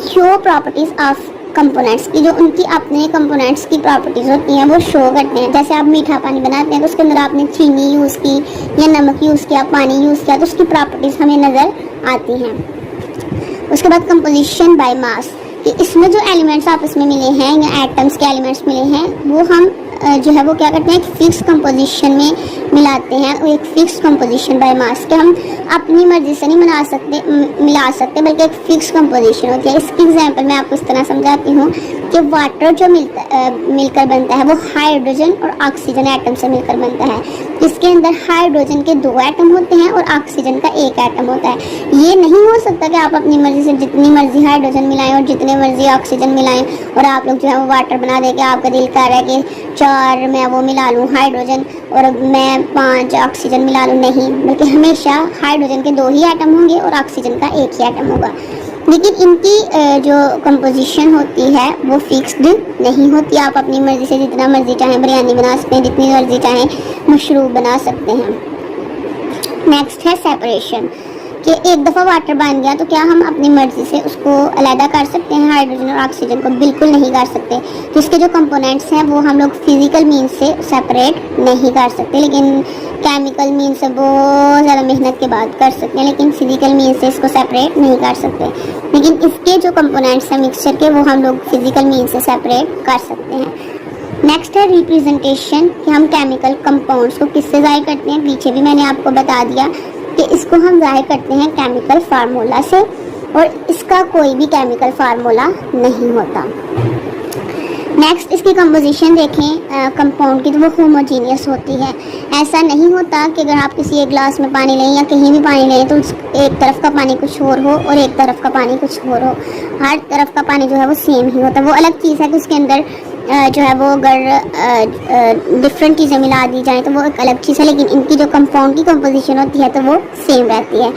जो प्रॉपर्टीज ऑफ कंपोनेंट्स की, जो उनकी अपने कंपोनेंट्स की प्रॉपर्टीज होती हैं वो शो करते हैं। जैसे आप मीठा पानी बनाते हैं तो उसके अंदर आपने चीनी यूज़ की या नमक यूज़ किया, पानी यूज़ किया, तो उसकी प्रॉपर्टीज हमें नज़र आती हैं। उसके बाद कंपोजिशन बाय मास, कि इसमें जो एलिमेंट्स आपस में मिले हैं या एटम्स के एलिमेंट्स मिले हैं वो हम जो है वो क्या करते हैं, एक फिक्स कंपोजिशन में मिलाते हैं, और एक फिक्स कंपोजिशन बाय मास के हम अपनी मर्जी से नहीं मिला सकते बल्कि एक फिक्स कंपोजिशन होती है। इसकी एग्जांपल मैं आपको इस तरह समझाती हूँ कि वाटर जो मिलकर बनता है वो हाइड्रोजन और ऑक्सीजन एटम से मिलकर बनता है। इसके अंदर हाइड्रोजन के 2 एटम होते हैं और ऑक्सीजन का 1 एटम होता है। ये नहीं हो सकता कि आप अपनी मर्जी से जितनी मर्जी हाइड्रोजन मिलाएं और जितने मर्जी ऑक्सीजन मिलाएं और आप लोग जो है वो वाटर बना दें कि आपका दिल कर रहा है कि 4 मैं वो मिला लूँ हाइड्रोजन और मैं 5 ऑक्सीजन मिला लूँ। नहीं, बल्कि हमेशा हाइड्रोजन के 2 ही एटम होंगे और ऑक्सीजन का 1 ही एटम होगा। लेकिन इनकी जो कंपोजिशन होती है वो फिक्स्ड नहीं होती। आप अपनी मर्जी से जितना मर्जी चाहें बिरयानी बना सकते हैं, जितनी मर्जी चाहें मशरूब बना सकते हैं। नेक्स्ट है सेपरेशन। कि एक दफ़ा वाटर बन गया तो क्या हम अपनी मर्ज़ी से उसको अलहदा कर सकते हैं हाइड्रोजन और ऑक्सीजन को? बिल्कुल नहीं कर सकते। तो इसके जो कंपोनेंट्स हैं वो हम लोग फिज़िकल मीन से सेपरेट नहीं कर सकते, लेकिन केमिकल मीन से बहुत ज़्यादा मेहनत के बाद कर सकते हैं, लेकिन फिज़िकल मीन से इसको सेपरेट नहीं कर सकते। लेकिन इसके जो कंपोनेंट्स हैं मिक्सचर के, वो हम लोग फिज़िकल मीन से सेपरेट कर सकते हैं। नेक्स्ट है रिप्रेजेंटेशन, कि हम केमिकल कंपाउंड्स को किससे ज़ाहिर करते हैं। पीछे भी मैंने आपको बता दिया कि इसको हम ज़ाहिर करते हैं केमिकल फार्मूला से, और इसका कोई भी केमिकल फार्मूला नहीं होता। नेक्स्ट इसकी कंपोजिशन देखें कंपाउंड की, तो वो होमोजीनियस होती है। ऐसा नहीं होता कि अगर आप किसी एक ग्लास में पानी लें या कहीं भी पानी लें तो एक तरफ का पानी कुछ और हो और एक तरफ का पानी कुछ और हो। हर तरफ का पानी जो है वो सेम ही होता है। वो अलग चीज़ है कि उसके अंदर जो है वो अगर डिफरेंट चीज़ें मिला दी जाएँ तो वो एक अलग चीज़ है, लेकिन इनकी जो कंपाउंड की कंपोजिशन होती है तो वो सेम रहती है।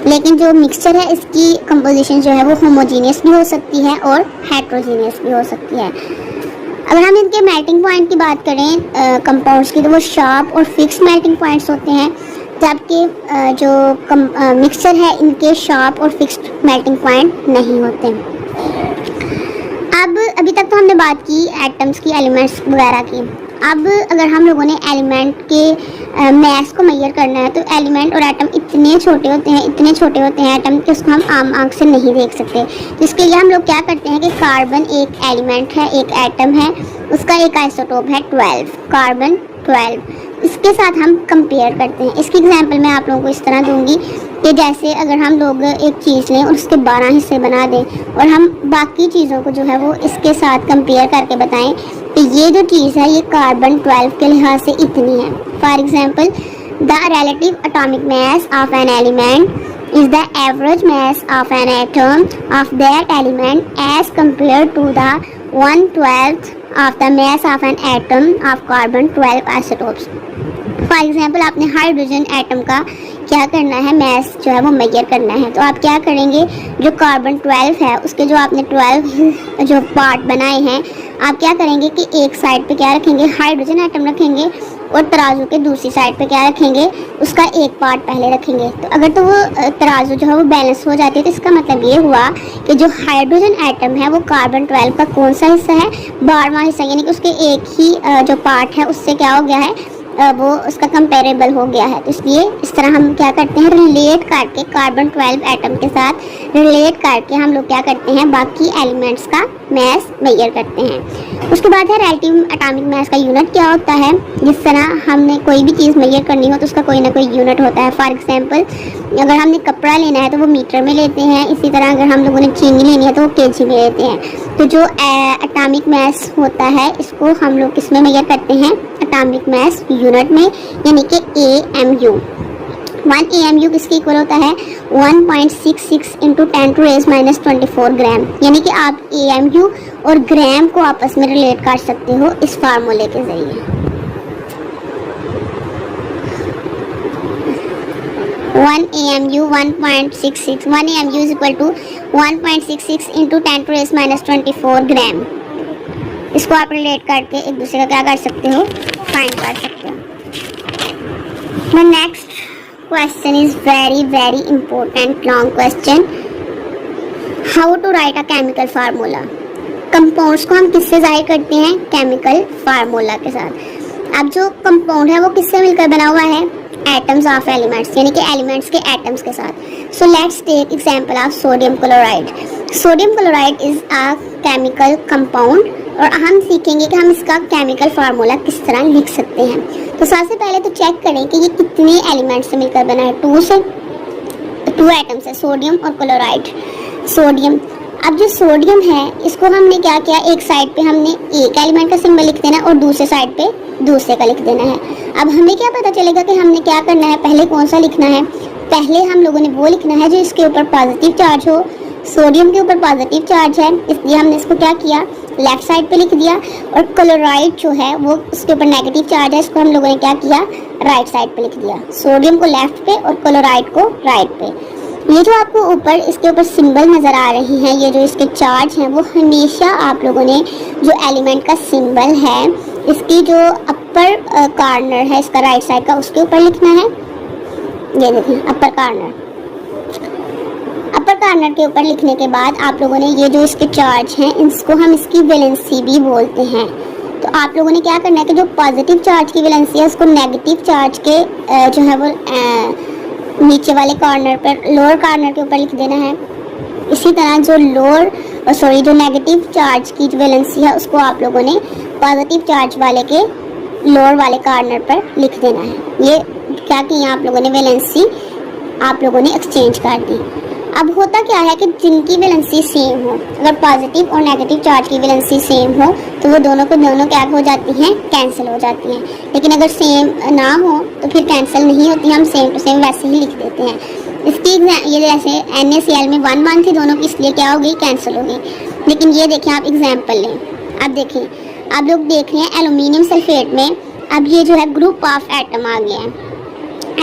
लेकिन जो मिक्सचर है इसकी कंपोजिशन जो है वो होमोजीनियस भी हो सकती है और हेट्रोजीनियस भी हो सकती है। अगर हम इनके मेल्टिंग पॉइंट की बात करें कंपाउंड्स की, तो वो शार्प और फिक्स मेल्टिंग पॉइंट्स होते हैं, जबकि जो मिक्सचर है इनके शार्प और फिक्स्ड मेल्टिंग पॉइंट नहीं होते। अब अभी तक तो हमने बात की एटम्स की, एलिमेंट्स वगैरह की। अब अगर हम लोगों ने एलिमेंट के मैस को मेजर करना है तो एलिमेंट और एटम इतने छोटे होते हैं, इतने छोटे होते हैं एटम कि उसको हम आम आंख से नहीं देख सकते। तो इसके लिए हम लोग क्या करते हैं कि कार्बन एक एलिमेंट है, एक एटम है, उसका एक आइसोटोप है 12, कार्बन 12। इसके साथ हम कंपेयर करते हैं। इसकी एग्जांपल मैं आप लोगों को इस तरह दूंगी कि जैसे अगर हम लोग एक चीज़ लें और उसके 12 हिस्से बना दें और हम बाकी चीज़ों को जो है वो इसके साथ कंपेयर करके बताएं तो ये जो चीज़ है ये कार्बन 12 के लिहाज से इतनी है। For example the relative atomic mass of an element is the average mass of an atom of that element as compare to the 1/12 of the mass of an atom of carbon 12 isotopes. For example आपने hydrogen atom का क्या करना है, mess जो है वो major करना है, तो आप क्या करेंगे, जो कार्बन 12 है उसके जो आपने 12 जो पार्ट बनाए हैं, आप क्या करेंगे कि एक साइड पे क्या रखेंगे, हाइड्रोजन एटम रखेंगे, और तराजू के दूसरी साइड पे क्या रखेंगे, उसका एक पार्ट पहले रखेंगे। तो अगर तो वो तराजू जो है वो बैलेंस हो जाती है तो इसका मतलब ये हुआ कि जो हाइड्रोजन एटम है वो कार्बन 12 का कौन सा हिस्सा है, 12वां हिस्सा, यानी कि उसके एक ही जो पार्ट है उससे क्या हो गया है, वो उसका कंपेरेबल हो गया है। तो इसलिए इस तरह हम क्या करते हैं, रिलेट करके कार्बन 12 एटम के साथ रिलेट करके हम लोग क्या करते हैं, बाकी एलिमेंट्स का मैस मेजर करते हैं। उसके बाद है रिलेटिव एटॉमिक मैस का यूनिट क्या होता है। जिस तरह हमने कोई भी चीज़ मेजर करनी हो तो उसका कोई ना कोई यूनिट होता है। फॉर एग्जांपल अगर हमने कपड़ा लेना है तो वो मीटर में लेते हैं, इसी तरह अगर हम लोगों ने चीनी लेनी है तो वो केजी में लेते हैं। तो जो एटॉमिक मैस होता है इसको हम लोग किस में मेजर करते हैं, एटॉमिक मैस यूनिट में, यानी कि AMU। 1 AMU किसके इक्वल होता है, 1.66 × 10⁻⁻24 ग्राम। यानी कि आप AMU और ग्राम को आपस में रिलेट कर सकते हो इस फार्मूले के जरिए। 1 AMU 1.66, 1 AMU is equal to 1.66 × 10⁻24 ग्राम। इसको आप रिलेट करके एक दूसरे का क्या कर सकते हो, फाइंड कर सकते हो। The next question is very important long question. How to write a chemical formula? Compounds को हम किससे जाहिर करते हैं, केमिकल फार्मूला के साथ। अब जो कंपाउंड है वो किससे मिलकर बना हुआ है, एटम्स ऑफ एलिमेंट्स, यानी कि एलिमेंट्स के एटम्स के साथ। So let's take example of sodium chloride. Sodium chloride is a chemical compound और हम सीखेंगे कि हम इसका केमिकल फार्मूला किस तरह लिख सकते हैं। तो सबसे पहले तो चेक करें कि ये कितने एलिमेंट्स से मिलकर बना है, 2 एटम से, सोडियम और क्लोराइड। सोडियम, अब जो सोडियम है इसको हमने क्या किया, एक साइड पे हमने एक एलिमेंट का सिंबल लिख देना और दूसरे साइड पे दूसरे का लिख देना है। अब हमें क्या पता चलेगा कि हमने क्या करना है, पहले कौन सा लिखना है, पहले हम लोगों ने वो लिखना है जो इसके ऊपर पॉजिटिव चार्ज हो। सोडियम के ऊपर पॉजिटिव चार्ज है इसलिए हमने इसको क्या किया, लेफ्ट साइड पे लिख दिया, और क्लोराइड जो है वो उसके ऊपर नेगेटिव चार्ज है, इसको हम लोगों ने क्या किया, राइट साइड पे लिख दिया। सोडियम को लेफ्ट पे और क्लोराइड को राइट पे। ये जो आपको ऊपर इसके ऊपर सिंबल नज़र आ रही हैं, ये जो इसके चार्ज हैं, वो हमेशा आप लोगों ने जो एलिमेंट का सिंबल है इसकी जो अपर कॉर्नर है इसका राइट साइड का, उसके ऊपर लिखना है। ये देखिए अपर कॉर्नर, कार्नर के ऊपर लिखने के बाद आप लोगों ने ये जो इसके चार्ज हैं इसको हम इसकी वैलेंसी भी बोलते हैं। तो आप लोगों ने क्या करना है कि जो पॉजिटिव चार्ज की वैलेंसी है उसको नेगेटिव चार्ज के जो है वो नीचे वाले कॉर्नर पर, लोअर कॉर्नर के ऊपर लिख देना है। इसी तरह जो नेगेटिव चार्ज की वैलेंसी है उसको आप लोगों ने पॉजिटिव चार्ज वाले के लोअर वाले कॉर्नर पर लिख देना है। ये क्या किया आप लोगों ने, वैलेंसी आप लोगों ने एक्सचेंज कर दी। अब होता क्या है कि जिनकी वैलेंसी सेम हो, अगर पॉजिटिव और नेगेटिव चार्ज की वैलेंसी सेम हो तो वो दोनों को दोनों क्या हो जाती हैं, कैंसिल हो जाती हैं। लेकिन अगर सेम ना हो तो फिर कैंसिल नहीं होती, हम सेम टू सेम वैसे ही लिख देते हैं। इसकी ये जैसे NaCl में 1 थी दोनों की, इसलिए क्या हो गई, कैंसिल हो गई। लेकिन ये देखें आप एग्जाम्पल लें, अब देखें आप लोग देख रहे हैं एल्यूमिनियम सल्फेट में अब ये जो है ग्रुप ऑफ एटम आ गया है।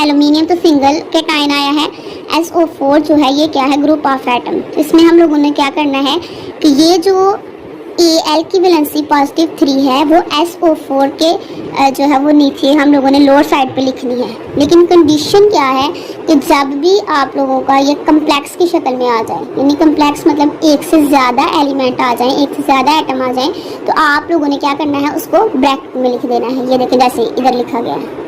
एल्यूमिनियम तो सिंगल कैटायन आया है, SO4 जो है ये क्या है, ग्रुप ऑफ एटम। इसमें हम लोगों ने क्या करना है कि ये जो Al की वैलेंसी पॉजिटिव 3 है वो SO4 के जो है वो नीचे हम लोगों ने लोअर साइड पे लिखनी है। लेकिन कंडीशन क्या है कि जब भी आप लोगों का ये कम्प्लेक्स की शक्ल में आ जाए, यानी कम्प्लेक्स मतलब एक से ज़्यादा एलिमेंट आ जाए, एक से ज़्यादा एटम आ जाए, तो आप लोगों ने क्या करना है, उसको ब्रैकेट में लिख देना है। ये देखें जैसे इधर लिखा गया है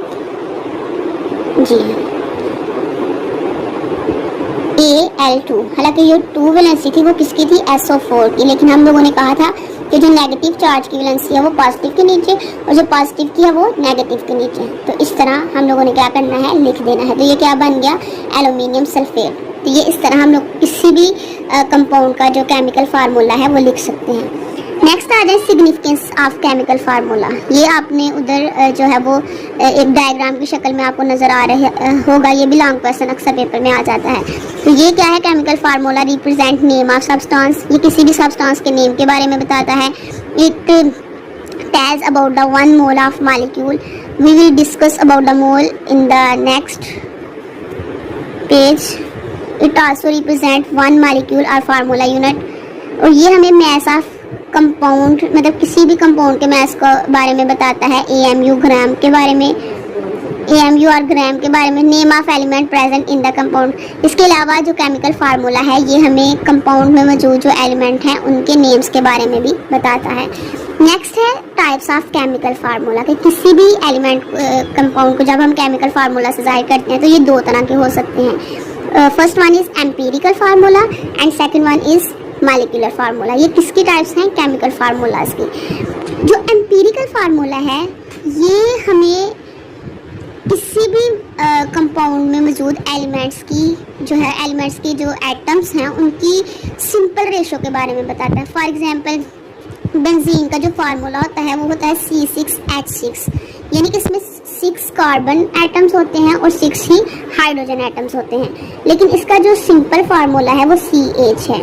जी, Al2। हालांकि ये 2 वैलेंसी थी वो किसकी थी, SO4 की, लेकिन हम लोगों ने कहा था कि जो नेगेटिव चार्ज की वैलेंसी है वो पॉजिटिव के नीचे और जो पॉजिटिव की है वो नेगेटिव के नीचे। तो इस तरह हम लोगों ने क्या करना है, लिख देना है। तो ये क्या बन गया, एल्यूमिनियम सल्फेट। तो ये इस तरह हम लोग किसी भी कंपाउंड का जो केमिकल फार्मूला है वो लिख सकते हैं। नेक्स्ट आ जाए सिग्निफिकेंस ऑफ केमिकल फार्मूला। ये आपने उधर जो है वो एक डायग्राम की शक्ल में आपको नज़र आ रहे होगा, ये भी लॉन्ग क्वेश्चन अक्सर पेपर में आ जाता है। तो ये क्या है, chemical formula represent name of substance, ये किसी भी सब्सटेंस के नेम के बारे में बताता है। It tells about the 1 mole of molecule, we will discuss about the mole in the next page. It also represent 1 molecule और फार्मूला यूनिट, और ये हमें मैस ऑफ कंपाउंड मतलब किसी भी कंपाउंड के मैस के बारे में बताता है। AMU ग्राम के बारे में, AMU और ग्राम के बारे में। Name of element present in the compound, इसके अलावा जो केमिकल फार्मूला है ये हमें कंपाउंड में मौजूद जो एलिमेंट हैं उनके नेम्स के बारे में भी बताता है। नेक्स्ट है टाइप्स ऑफ केमिकल फार्मूला, कि किसी भी एलिमेंट कंपाउंड को जब हम केमिकल फार्मूला से जाहिर करते हैं तो ये 2 तरह के हो सकते हैं। First one is empirical formula and second one is molecular formula. ये किसकी टाइप्स हैं, केमिकल फार्मूलाज की। जो एम्पिरिकल फार्मूला है ये हमें किसी भी कंपाउंड में मौजूद एलिमेंट्स की जो एटम्स हैं उनकी सिंपल रेशो के बारे में बताता है। फॉर एग्जांपल बेंजीन का जो फार्मूला होता है वो होता है C6H6, यानी कि इसमें 6 कार्बन एटम्स होते हैं और 6 ही हाइड्रोजन एटम्स होते हैं। लेकिन इसका जो सिंपल फार्मूला है वो CH है,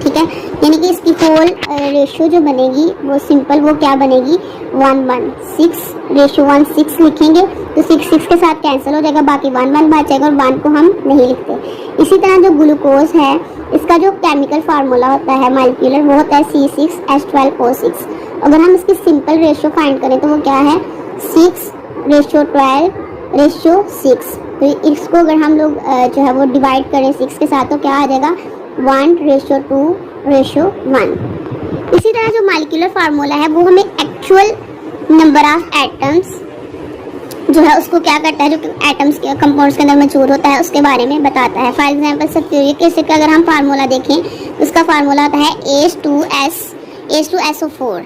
ठीक है। यानी कि इसकी होल रेशियो जो बनेगी वो सिंपल वो क्या बनेगी, 1:6 लिखेंगे तो 6 के साथ कैंसिल हो जाएगा, बाकी 1 बचेगा और 1 को हम नहीं लिखते। इसी तरह जो ग्लूकोज है इसका जो केमिकल फार्मूला होता है मॉलिक्यूलर वो होता है C6H12O6। अगर हम इसकी सिंपल रेशियो फाइंड करें तो वो क्या है, 6:12:6। तो इसको अगर हम लोग जो है वो डिवाइड करें 6 के साथ तो क्या आ जाएगा, 1:2:1। इसी तरह जो मॉलिक्यूलर फार्मूला है वो हमें एक्चुअल नंबर ऑफ एटम्स जो है उसको क्या करता है, जो एटम्स के कंपाउंड्स के अंदर मौजूद होता है उसके बारे में बताता है। फॉर एग्जांपल सल्फ्यूरिक एसिड का अगर हम फार्मूला देखें तो उसका फार्मूला होता है H2SO4।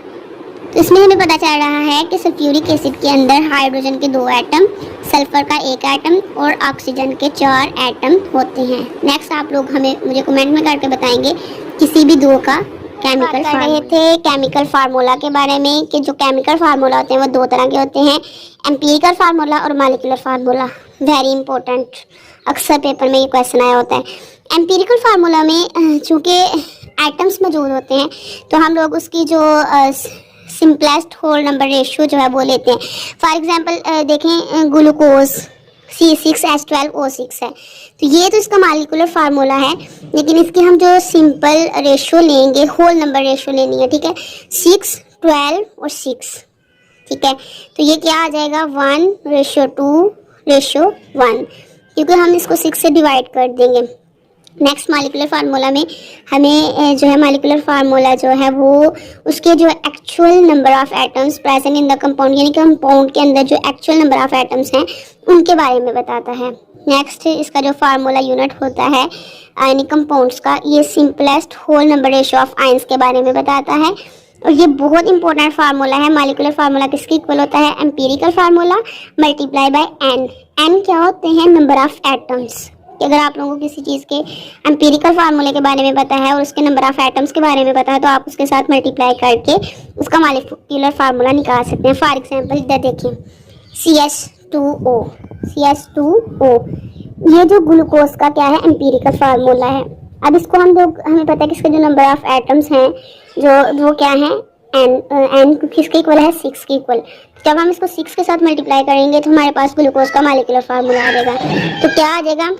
तो इसमें हमें पता चल रहा है कि सल्फ्यूरिक एसिड के अंदर हाइड्रोजन के 2 एटम, सल्फर का 1 एटम और ऑक्सीजन के 4 एटम होते हैं। नेक्स्ट आप लोग मुझे कमेंट में करके बताएंगे किसी भी 2 का केमिकल कर रहे थे केमिकल फार्मूला के बारे में, कि जो केमिकल फार्मूला होते हैं वो 2 तरह के होते हैं, एम्पिरिकल फार्मूला और मॉलिक्यूलर फार्मूला। वेरी इंपॉर्टेंट, अक्सर पेपर में ये क्वेश्चन आया होता है। एम्पिरिकल फार्मूला में चूँकि एटम्स मौजूद होते हैं तो हम लोग उसकी जो सिंपलेस्ट होल नंबर रेशियो जो है वो लेते हैं। फॉर एग्जांपल देखें ग्लूकोज C6H12O6 है, तो ये तो इसका मॉलिक्यूलर फार्मूला है, लेकिन इसकी हम जो सिंपल रेशियो लेंगे, होल नंबर रेशियो लेनी है, ठीक है, 6, 12 और 6, ठीक है। तो ये क्या आ जाएगा, 1:2:1, क्योंकि हम इसको 6 से डिवाइड कर देंगे। नेक्स्ट मॉलिक्यूलर फार्मूला में हमें जो है मॉलिक्यूलर फार्मूला जो है वो उसके जो actual number of atoms present in the compound, यानी कि कंपाउंड के अंदर जो एक्चुअल नंबर ऑफ एटम्स हैं उनके बारे में बताता है। नेक्स्ट इसका जो फार्मूला यूनिट होता है आयनिक कंपाउंड्स का, ये simplest whole number ratio of ions के बारे में बताता है। और ये बहुत इंपॉर्टेंट फार्मूला है। मॉलिक्यूलर फार्मूला किसके इक्वल होता है? Empirical formula multiply by N. N क्या होते हैं? Number of atoms. कि अगर आप लोगों को किसी चीज़ के एम्पिरिकल फार्मूले के बारे में पता है और उसके नंबर ऑफ एटम्स के बारे में पता है तो आप उसके साथ मल्टीप्लाई करके उसका मॉलिक्यूलर फार्मूला निकाल सकते हैं। फॉर एग्जांपल इधर देखिए CH2O, CH2O ये जो ग्लूकोज का क्या है? एम्पिरिकल फार्मूला है। अब इसको हम लोग हमें पता है कि इसके जो नंबर ऑफ एटम्स हैं जो वो क्या है? एन किसके इक्वल है? 6 के इक्वल। जब हम इसको 6 के साथ मल्टीप्लाई करेंगे तो हमारे पास ग्लूकोज का मॉलिक्यूलर फार्मूला आ जाएगा। तो क्या आ जाएगा?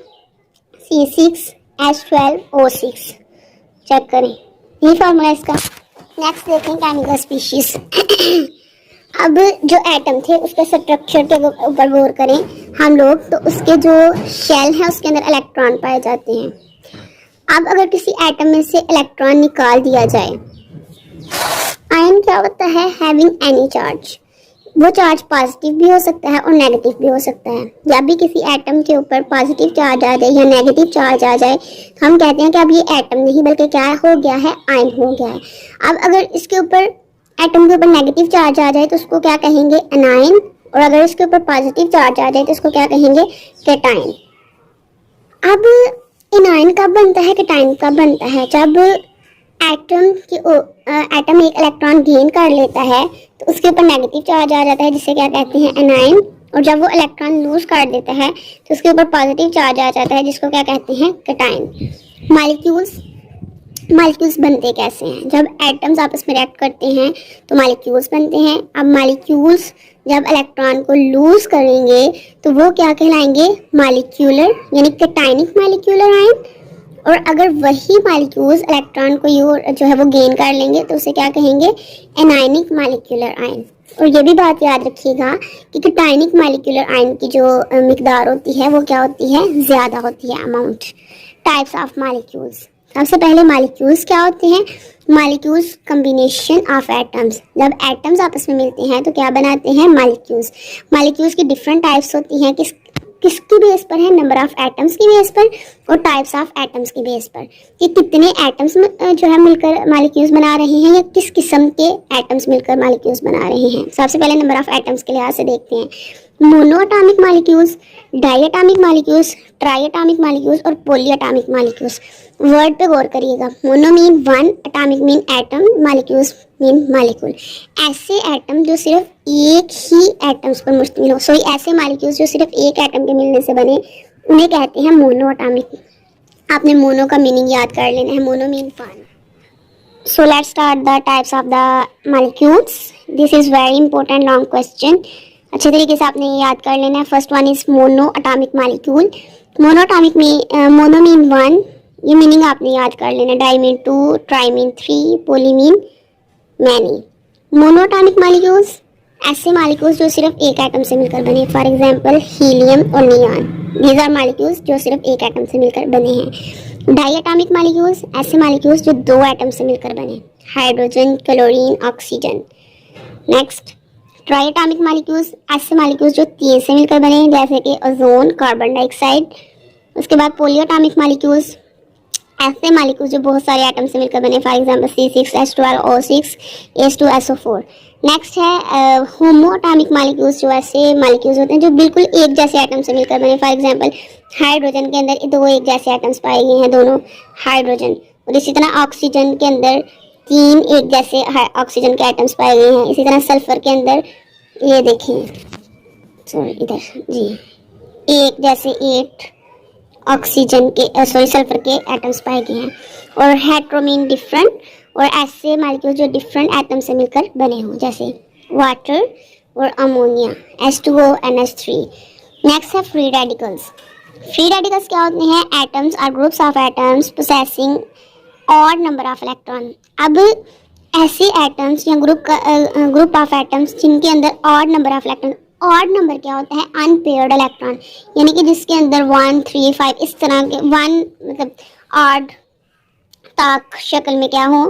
C6H12O6। चेक करें, यही फार्मूला इसका। नेक्स्ट देखें केमिकल स्पीशीज। अब जो एटम थे उसके स्ट्रक्चर के ऊपर गौर करें हम लोग, तो उसके जो शेल है उसके अंदर इलेक्ट्रॉन पाए जाते हैं। अब अगर किसी एटम में से इलेक्ट्रॉन निकाल दिया जाए, आयन क्या होता है? Having any charge. वो चार्ज पॉजिटिव भी हो सकता है और नेगेटिव भी हो सकता है। जब भी किसी एटम के ऊपर पॉजिटिव चार्ज आ जाए या नेगेटिव चार्ज आ जाए तो हम कहते हैं कि अब ये एटम नहीं बल्कि क्या हो गया है? आयन हो गया है। अब अगर इसके ऊपर एटम के ऊपर नेगेटिव चार्ज आ जाए तो उसको क्या कहेंगे? एनायन। और अगर इसके ऊपर पॉजिटिव चार्ज आ जाए तो उसको क्या कहेंगे? कैटायन। अब एनायन कब बनता है? कैटायन कब बनता है? जब एटम एक इलेक्ट्रॉन गेन कर लेता है तो उसके ऊपर नेगेटिव चार्ज आ जाता है जिसे क्या कहते हैं? एनायन। और जब वो इलेक्ट्रॉन लूज कर देता है तो उसके ऊपर पॉजिटिव चार्ज आ जाता है जिसको क्या कहते हैं? कैटायन। मॉलिक्यूल्स बनते कैसे हैं? जब एटम्स आपस में रिएक्ट करते हैं तो मॉलिक्यूल्स बनते हैं। अब मॉलिक्यूल्स जब इलेक्ट्रॉन को लूज करेंगे तो वो क्या कहलाएंगे? मॉलिक्यूलर, यानी कैटायनिक मॉलिक्यूलर आयन। और अगर वही मॉलिक्यूल्स इलेक्ट्रॉन को जो है वो गेन कर लेंगे तो उसे क्या कहेंगे? Anionic molecular ion. और ये भी बात याद रखिएगा कि कैटायनिक मॉलिक्यूलर आयन की जो मिकदार होती है वो क्या होती है? ज़्यादा होती है, अमाउंट। Types of molecules. सबसे पहले मॉलिक्यूल्स क्या होते हैं? Molecules combination of atoms. जब एटम्स आपस में मिलते हैं तो क्या बनाते हैं? मॉलिक्यूल्स। मॉलिक्यूल्स की डिफरेंट टाइप्स होती हैं। किसकी बेस पर है? नंबर ऑफ एटम्स की बेस पर और टाइप्स ऑफ एटम्स की बेस पर, कि कितने एटम्स जो है मिलकर मॉलिक्यूल्स बना रहे हैं या किस किस्म के एटम्स मिलकर मॉलिक्यूल्स बना रहे हैं। सबसे पहले नंबर ऑफ एटम्स के लिहाज से देखते हैं। Monoatomic molecules, diatomic molecules, triatomic molecules और पॉलीएटॉमिक मॉलिक्यूल्स। वर्ड पे गौर करिएगा। Mono mean one, atomic mean atom, molecules mean molecule. ऐसे एटम जो सिर्फ एक ही एटम्स पर मुश्तमिल हो, ऐसे मॉलिक्यूल्स जो सिर्फ एक एटम के मिलने से बने उन्हें कहते हैं मोनोएटॉमिक। आपने मोनो का मीनिंग याद कर लेना है। Mono mean one. So let's start the types of the molecules. This is very important long question. अच्छे तरीके से आपने ये याद कर लेना है। First one is monoatomic molecule. Monoatomic में मोनो मीन वन, ये मीनिंग आपने याद कर लेना। Di mean two, tri mean three, poly mean many. Monoatomic molecules ऐसे मॉलिक्यूल्स जो सिर्फ एक एटम से मिलकर बने। फॉर एग्जांपल हीलियम और नियॉन, दीज आर मॉलिक्यूल्स जो सिर्फ एक एटम से मिलकर बने हैं। डाइएटॉमिक मॉलिक्यूल्स ऐसे मॉलिक्यूल्स जो दो एटम से मिलकर बने। Hydrogen, chlorine, oxygen. Next triatomic molecules ऐसे मॉलिक्यूल्स जो तीन से मिलकर बने जैसे कि ओजोन, कार्बन डाइऑक्साइड। उसके बाद पॉलीएटॉमिक मॉलिक्यूल्स ऐसे मॉलिक्यूल्स जो बहुत सारे एटम से मिलकर बने। For example C6H12O6, H2SO4। Next है होमोएटॉमिक मॉलिक्यूल्स, जो ऐसे मॉलिक्यूल्स होते हैं जो बिल्कुल एक जैसे एटम से मिलकर बने। फॉर एग्जांपल हाइड्रोजन के अंदर दो एक जैसे एटम्स पाए गए हैं, दोनों हाइड्रोजन। और इसी तरह ऑक्सीजन के अंदर तीन एक जैसे ऑक्सीजन के एटम्स पाए गए हैं। इसी तरह सल्फर के अंदर ये देखें, सॉरी इधर जी, एक जैसे 8 ऑक्सीजन के सल्फर के एटम्स पाए गए हैं। और हेटेरो मीन डिफरेंट, और ऐसे मॉलिक्यूल जो डिफरेंट एटम से मिलकर बने हों जैसे वाटर और अमोनिया, H2O, NH3। नेक्स्ट है फ्री रेडिकल्स। फ्री रेडिकल्स क्या होते हैं? एटम्स और groups of atoms possessing odd number of electron. अब ऐसे एटम्स या ग्रुप ऑफ एटम्स जिनके अंदर odd number of electron. Odd number क्या होता है? अनपेयर्ड इलेक्ट्रॉन, यानी कि जिसके अंदर 1, 3, 5 इस तरह के 1 मतलब ऑड ताक शक्ल में क्या हो,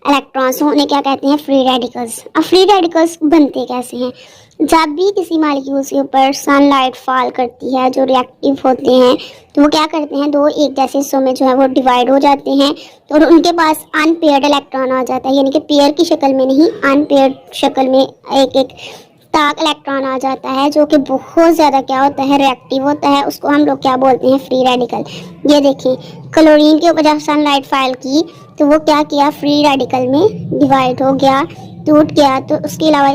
इलेक्ट्रॉन्स हो, उन्हें क्या कहते हैं, फ्री रेडिकल्स। अब फ्री रेडिकल्स बनते कैसे हैं? जब भी किसी मॉलिक्यूल्स के ऊपर सनलाइट फॉल करती है, जो रिएक्टिव होते हैं, तो वो क्या करते हैं, दो एक जैसे हिस्सों में जो है वो डिवाइड हो जाते हैं, तो उनके पास अनपेयर्ड इलेक्ट्रॉन आ जाता है, यानी कि पेयर की शक्ल में नहीं, अनपेयर्ड शक्ल में एक एक ताक इलेक्ट्रॉन आ जाता है, जो कि बहुत ज़्यादा क्या होता है, रिएक्टिव होता है। उसको हम लोग क्या बोलते हैं, फ्री रेडिकल। ये देखिए, क्लोरीन के ऊपर जब सनलाइट फॉल की तो वो क्या किया, फ्री रेडिकल में डिवाइड हो गया, टूट गया। तो इसके अलावा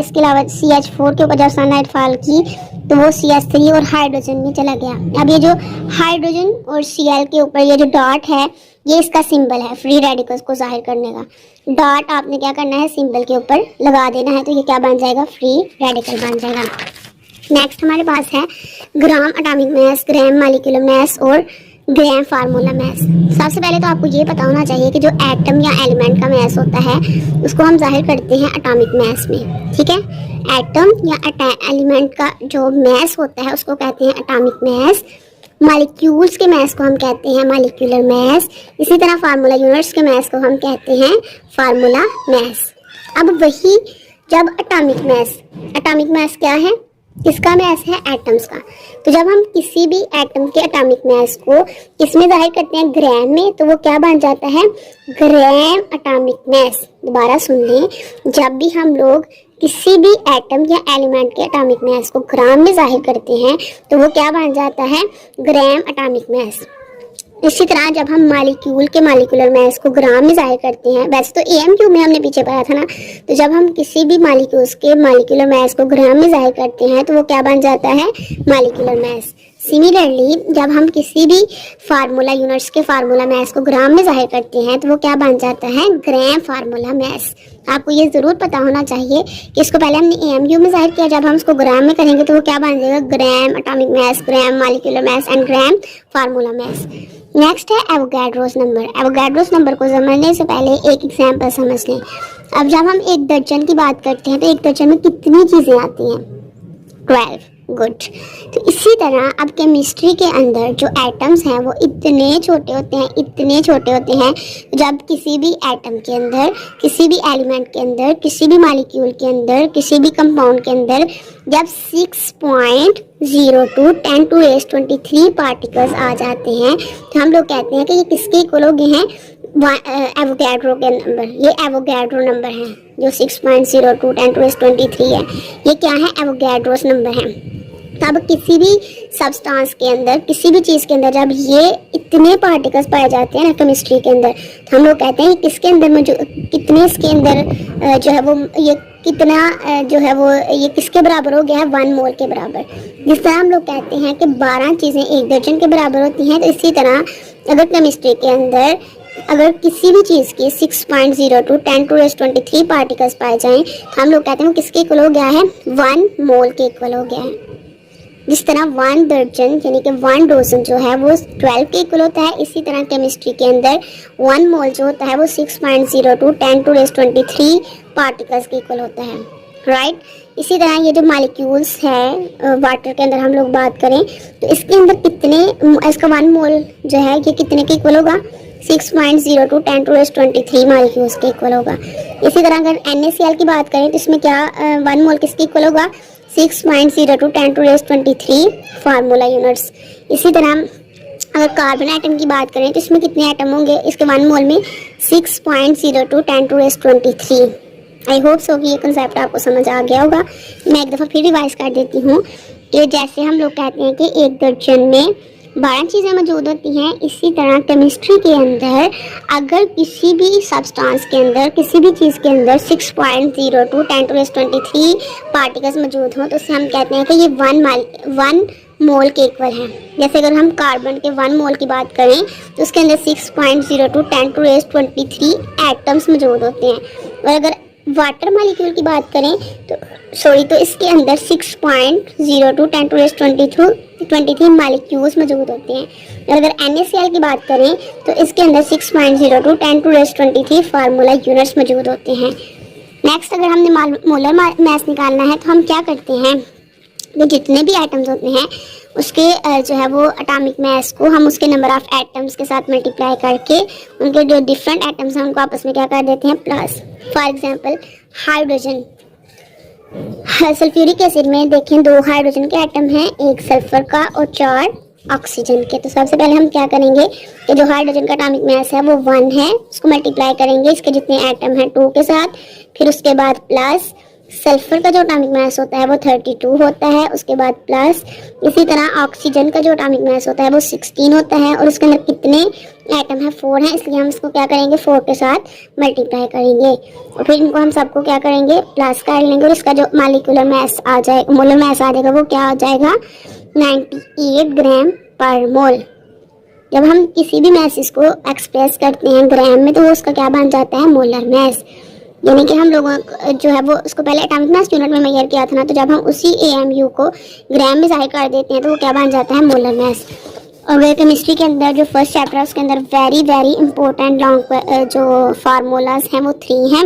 CH4 के ऊपर जब सनलाइट फॉल की तो वो CH3 और हाइड्रोजन में चला गया। अब ये जो हाइड्रोजन और Cl के ऊपर ये जो डॉट है, ये इसका सिंबल है फ्री रेडिकल्स को जाहिर करने का। डॉट आपने क्या करना है, सिंबल के ऊपर लगा देना है, तो ये क्या बन जाएगा, फ्री रेडिकल बन जाएगा। नेक्स्ट हमारे पास है ग्राम एटॉमिक मास, ग्राम मॉलिक्यूलर मास और ग्राम फार्मूला मास। सबसे पहले तो आपको ये पता होना चाहिए कि जो एटम या एलिमेंट का मास होता है उसको हम जाहिर करते हैं एटॉमिक मास में, ठीक है। एटम या एलिमेंट का जो मास होता है उसको कहते हैं एटॉमिक मास। मॉलिक्यूल्स के मास को हम कहते हैं मॉलिक्यूलर मास। इसी तरह फार्मूला यूनिट्स के मास को हम कहते हैं फार्मूला मास। अब वही जब एटॉमिक मास क्या है, किसका मास है, एटम्स का। तो जब हम किसी भी एटम के एटॉमिक मास को किसमें जाहिर करते हैं, ग्राम में, तो वो क्या बन जाता है, ग्राम एटॉमिक मास। दोबारा सुन लें, जब भी हम लोग किसी भी एटम या एलिमेंट के एटॉमिक मास को ग्राम में जाहिर करते हैं तो वो क्या बन जाता है, ग्राम एटॉमिक मास। इसी तरह जब हम मॉलिक्यूल के मॉलिक्यूलर मास को ग्राम में जाहिर करते हैं, वैसे तो AMQ में हमने पीछे पढ़ा था ना, तो जब हम किसी भी मॉलिक्यूल्स के मॉलिक्यूलर मास को ग्राम में जाहिर करते हैं तो वो क्या बन जाता है, मॉलिक्यूलर मास। सिमिलरली जब हम किसी भी फार्मूला यूनिट्स के फार्मूला मास को ग्राम में जाहिर करते हैं तो वो क्या बन जाता है, ग्राम फार्मूला मास। आपको ये ज़रूर पता होना चाहिए कि इसको पहले हमने AMQ में जाहिर किया, जब हम इसको ग्राम में करेंगे तो वो क्या बन जाएगा, ग्राम atomic mass, gram molecular mass and gram formula mass. Next है एवोगाड्रोस नंबर। एवोगाड्रोस नंबर को समझने से पहले एक एग्जाम्पल समझ लें। अब जब हम एक दर्जन की बात करते हैं तो एक दर्जन में कितनी चीज़ें आती हैं, 12। गुड। तो इसी तरह अब केमिस्ट्री के अंदर जो एटम्स हैं वो इतने छोटे होते हैं, इतने छोटे होते हैं। जब किसी भी एटम के अंदर, किसी भी एलिमेंट के अंदर, किसी भी मॉलिक्यूल के अंदर, किसी भी कंपाउंड के अंदर जब 6.02 10⁻23 पार्टिकल्स आ जाते हैं तो हम लोग कहते हैं कि ये किसके इक्वल हो गए हैं, एवोगाड्रो के नंबर। ये एवोगाड्रो नंबर है जो 6.02 10⁻23 है, ये क्या है, एवोगाड्रोस नंबर है। तब किसी भी सब्सटेंस के अंदर, किसी भी चीज़ के अंदर जब ये इतने पार्टिकल्स पाए जाते हैं ना केमिस्ट्री के अंदर, तो हम लोग कहते हैं किसके अंदर में जो कितने इसके अंदर जो है वो ये कितना जो है वो ये किसके बराबर हो गया है, 1 मोल के बराबर। जिस तरह हम लोग कहते हैं कि 12 चीज़ें एक दर्जन के बराबर होती हैं, तो इसी तरह अगर केमिस्ट्री के अंदर अगर किसी भी चीज़ की 6.02 10⁻23 पार्टिकल्स पाए जाएं तो हम लोग कहते हैं किसके इक्वल हो गया है, 1 मोल के इक्वल हो गया है। जिस तरह 1 दर्जन यानी कि 1 डोजन जो है वो 12 के इक्वल होता है, इसी तरह केमिस्ट्री के अंदर 1 मोल जो होता है वो 6.02 10⁻23 पार्टिकल्स के इक्वल होता है, राइट। इसी तरह ये जो मॉलिक्यूल्स है वाटर के अंदर हम लोग बात करें तो इसके अंदर कितने, इसका 1 मोल जो है ये कितने के इक्वल होगा, 6.02 10⁻23 मॉलिक्यूल्स के इक्वल होगा। इसी तरह अगर NaCl की बात करें तो इसमें क्या 1 मोल किसके इक्वल होगा, 6.02 10⁻23 फार्मूला यूनिट्स। इसी तरह अगर कार्बन एटम की बात करें तो इसमें कितने एटम होंगे, इसके 1 मोल में 6.02 10⁻23। आई होप सो कि ये कंसेप्ट आपको समझ आ गया होगा। मैं एक दफ़ा फिर रिवाइज कर देती हूँ कि जैसे हम लोग कहते हैं कि एक दर्जन में 12 चीज़ें मौजूद होती हैं, इसी तरह केमिस्ट्री के अंदर अगर किसी भी सब्सटेंस के अंदर, किसी भी चीज़ के अंदर 6.02 10⁻23 पार्टिकल्स मौजूद हों तो उससे हम कहते हैं कि ये 1 मोल के इक्वल है। जैसे अगर हम कार्बन के 1 मोल की बात करें तो उसके अंदर 6.02 10⁻23 एटम्स मौजूद होते हैं, और अगर वाटर मॉलिक्यूल की बात करें तो इसके अंदर 6.02 10⁻23 मॉलिक्यूल्स मौजूद होते हैं। और अगर NaCl की बात करें तो इसके अंदर 6.02 10⁻23 फार्मूला यूनिट्स मौजूद होते हैं। नेक्स्ट अगर हमने मोलर मास निकालना है तो हम क्या करते हैं, तो जितने भी एटम्स होते हैं उसके जो है वो एटॉमिक मास को हम उसके नंबर ऑफ एटम्स के साथ मल्टीप्लाई करके उनके जो डिफरेंट एटम्स हैं उनको आपस में क्या कर देते हैं, plus. For example hydrogen, sulphuric acid में देखें 2 हाइड्रोजन के एटम हैं, एक सल्फर का और 4 ऑक्सीजन के। तो सबसे पहले हम क्या करेंगे कि जो हाइड्रोजन का एटॉमिक मास है वो 1 है, उसको मल्टीप्लाई करेंगे इसके जितने एटम हैं 2 के साथ, फिर उसके बाद प्लस सल्फर का जो एटॉमिक मास होता है वो 32 होता है, उसके बाद प्लस इसी तरह ऑक्सीजन का जो एटॉमिक मास होता है वो 16 होता है, और उसके अंदर कितने एटम है 4 है, इसलिए हम इसको क्या करेंगे 4 के साथ मल्टीप्लाई करेंगे और फिर इनको हम सबको क्या करेंगे प्लस कर लेंगे और इसका जो मॉलिक्यूलर मास आ जाएगा, मोलर मास आ जाएगा वो क्या हो जाएगा 98 ग्राम पर मोल। जब हम किसी भी मैसेज को एक्सप्रेस करते हैं ग्राम में तो वो उसका क्या बन जाता है, मोलर मास। यानी कि हम लोगों जो है वो उसको पहले एटॉमिक मास यूनिट में मेजर किया था ना, तो जब हम उसी AMU को ग्राम में जाहिर कर देते हैं तो वो क्या बन जाता है, मोलर मास। और केमिस्ट्री के अंदर जो फर्स्ट चैप्टर है उसके अंदर वेरी इंपॉर्टेंट लॉन्ग जो फार्मूलाज हैं वो 3 हैं।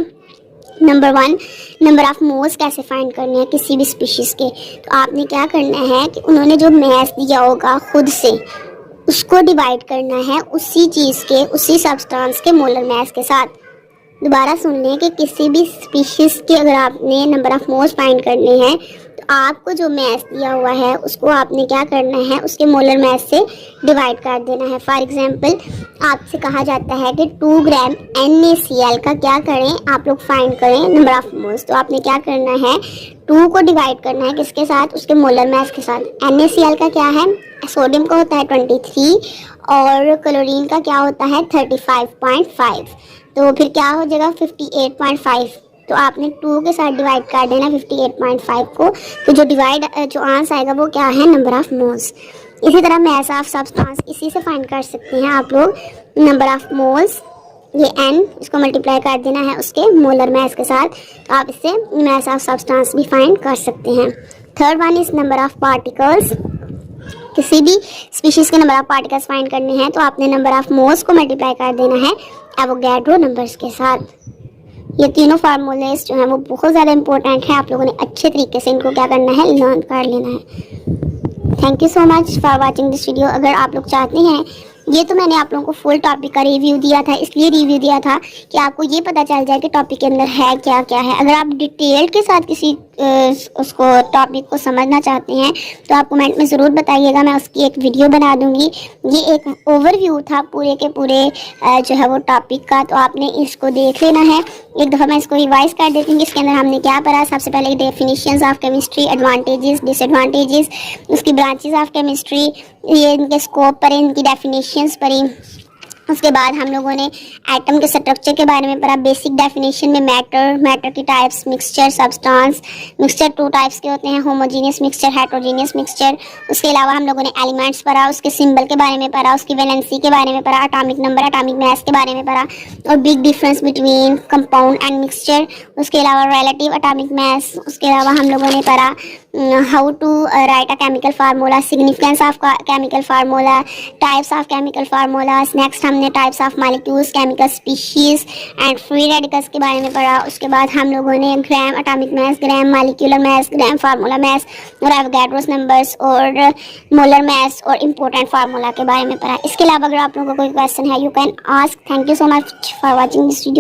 नंबर 1, नंबर ऑफ मोल्स कैसे फाइंड करने हैं किसी भी स्पीशीज़ के। तो आपने क्या करना है कि उन्होंने जो मास दिया होगा खुद से उसको डिवाइड करना है उसी चीज़ के, उसी सब्सटेंस के मोलर मास के साथ। दोबारा सुन लें कि किसी भी स्पीशीज़ के अगर आपने नंबर ऑफ मोल्स फाइंड करने हैं तो आपको जो मास दिया हुआ है उसको आपने क्या करना है, उसके मोलर मास से डिवाइड कर देना है। फॉर एग्जांपल आपसे कहा जाता है कि 2 ग्राम NaCl का क्या करें, आप लोग फाइंड करें नंबर ऑफ मोल्स। तो आपने क्या करना है, 2 को डिवाइड करना है किसके साथ, उसके मोलर मास के साथ। NaCl का क्या है, सोडियम का होता है 23 और क्लोरीन का क्या होता है 35.5, तो फिर क्या हो जाएगा 58.5। तो आपने 2 के साथ डिवाइड कर देना 58.5 को, तो जो डिवाइड जो आंसर आएगा वो क्या है, नंबर ऑफ मोल्स। इसी तरह मास ऑफ सब्सटेंस इसी से फाइंड कर सकते हैं आप लोग, नंबर ऑफ मोल्स ये n इसको मल्टीप्लाई कर देना है उसके मोलर मास के साथ, तो आप इससे मास ऑफ सब्सटेंस भी फाइंड कर सकते हैं। Third one is number of particles. किसी भी स्पीशीज़ के नंबर ऑफ पार्टिकल्स फाइंड करने हैं तो आपने नंबर ऑफ मोल्स को मल्टीप्लाई कर देना है एवोगैड्रो नंबर्स के साथ। ये तीनों फार्मूलेस जो हैं वो बहुत ज़्यादा इंपॉर्टेंट है, आप लोगों ने अच्छे तरीके से इनको क्या करना है, लर्न कर लेना है। Thank you so much for watching this video. अगर आप लोग चाहते हैं, ये तो मैंने आप लोगों को फुल टॉपिक का रिव्यू दिया था, इसलिए रिव्यू दिया था कि आपको ये पता चल जाए कि टॉपिक के अंदर है क्या क्या है। अगर आप डिटेल के साथ किसी उसको टॉपिक को समझना चाहते हैं तो आप कमेंट में ज़रूर बताइएगा, मैं उसकी एक वीडियो बना दूंगी। ये एक ओवरव्यू था पूरे के पूरे जो है वो टॉपिक का, तो आपने इसको देख लेना है। एक दफ़ा मैं इसको रिवाइज कर देती हूँ। इसके अंदर हमने क्या पढ़ा, सबसे पहले definitions of chemistry, advantages disadvantages, उसकी ब्रांचेस ऑफ केमिस्ट्री, ये इनके स्कोप पर इनकी डेफिनेशंस पढ़ी। उसके बाद हम लोगों ने एटम के स्ट्रक्चर के बारे में पढ़ा, बेसिक डेफिनेशन में मैटर की types, mixture, substance. Mixture 2 types के होते हैं, होमोजीनियस मिक्सचर, हेट्रोजीनियस मिक्सचर। उसके अलावा हम लोगों ने एलिमेंट्स पढ़ा, उसके सिंबल के बारे में पढ़ा, उसकी वैलेंसी के बारे में पढ़ा, एटॉमिक नंबर, एटॉमिक मास के बारे में पढ़ा और big difference between compound and mixture. उसके अलावा रिलेटिव एटॉमिक मास। उसके अलावा हम लोगों ने पढ़ा how to write a chemical formula, significance of chemical formula, types of chemical formulas. Next हमने types of molecules, chemical species and free radicals के बारे में पढ़ा। उसके बाद हम लोगों ने gram atomic mass, gram molecular mass, gram formula mass और एवोगैड्रोस नंबर्स और मोलर मास और इम्पोर्टेंट फार्मूला के बारे में पढ़ा। इसके अलावा अगर आप लोगों को कोई क्वेश्चन है you can ask. Thank you so much for watching this video.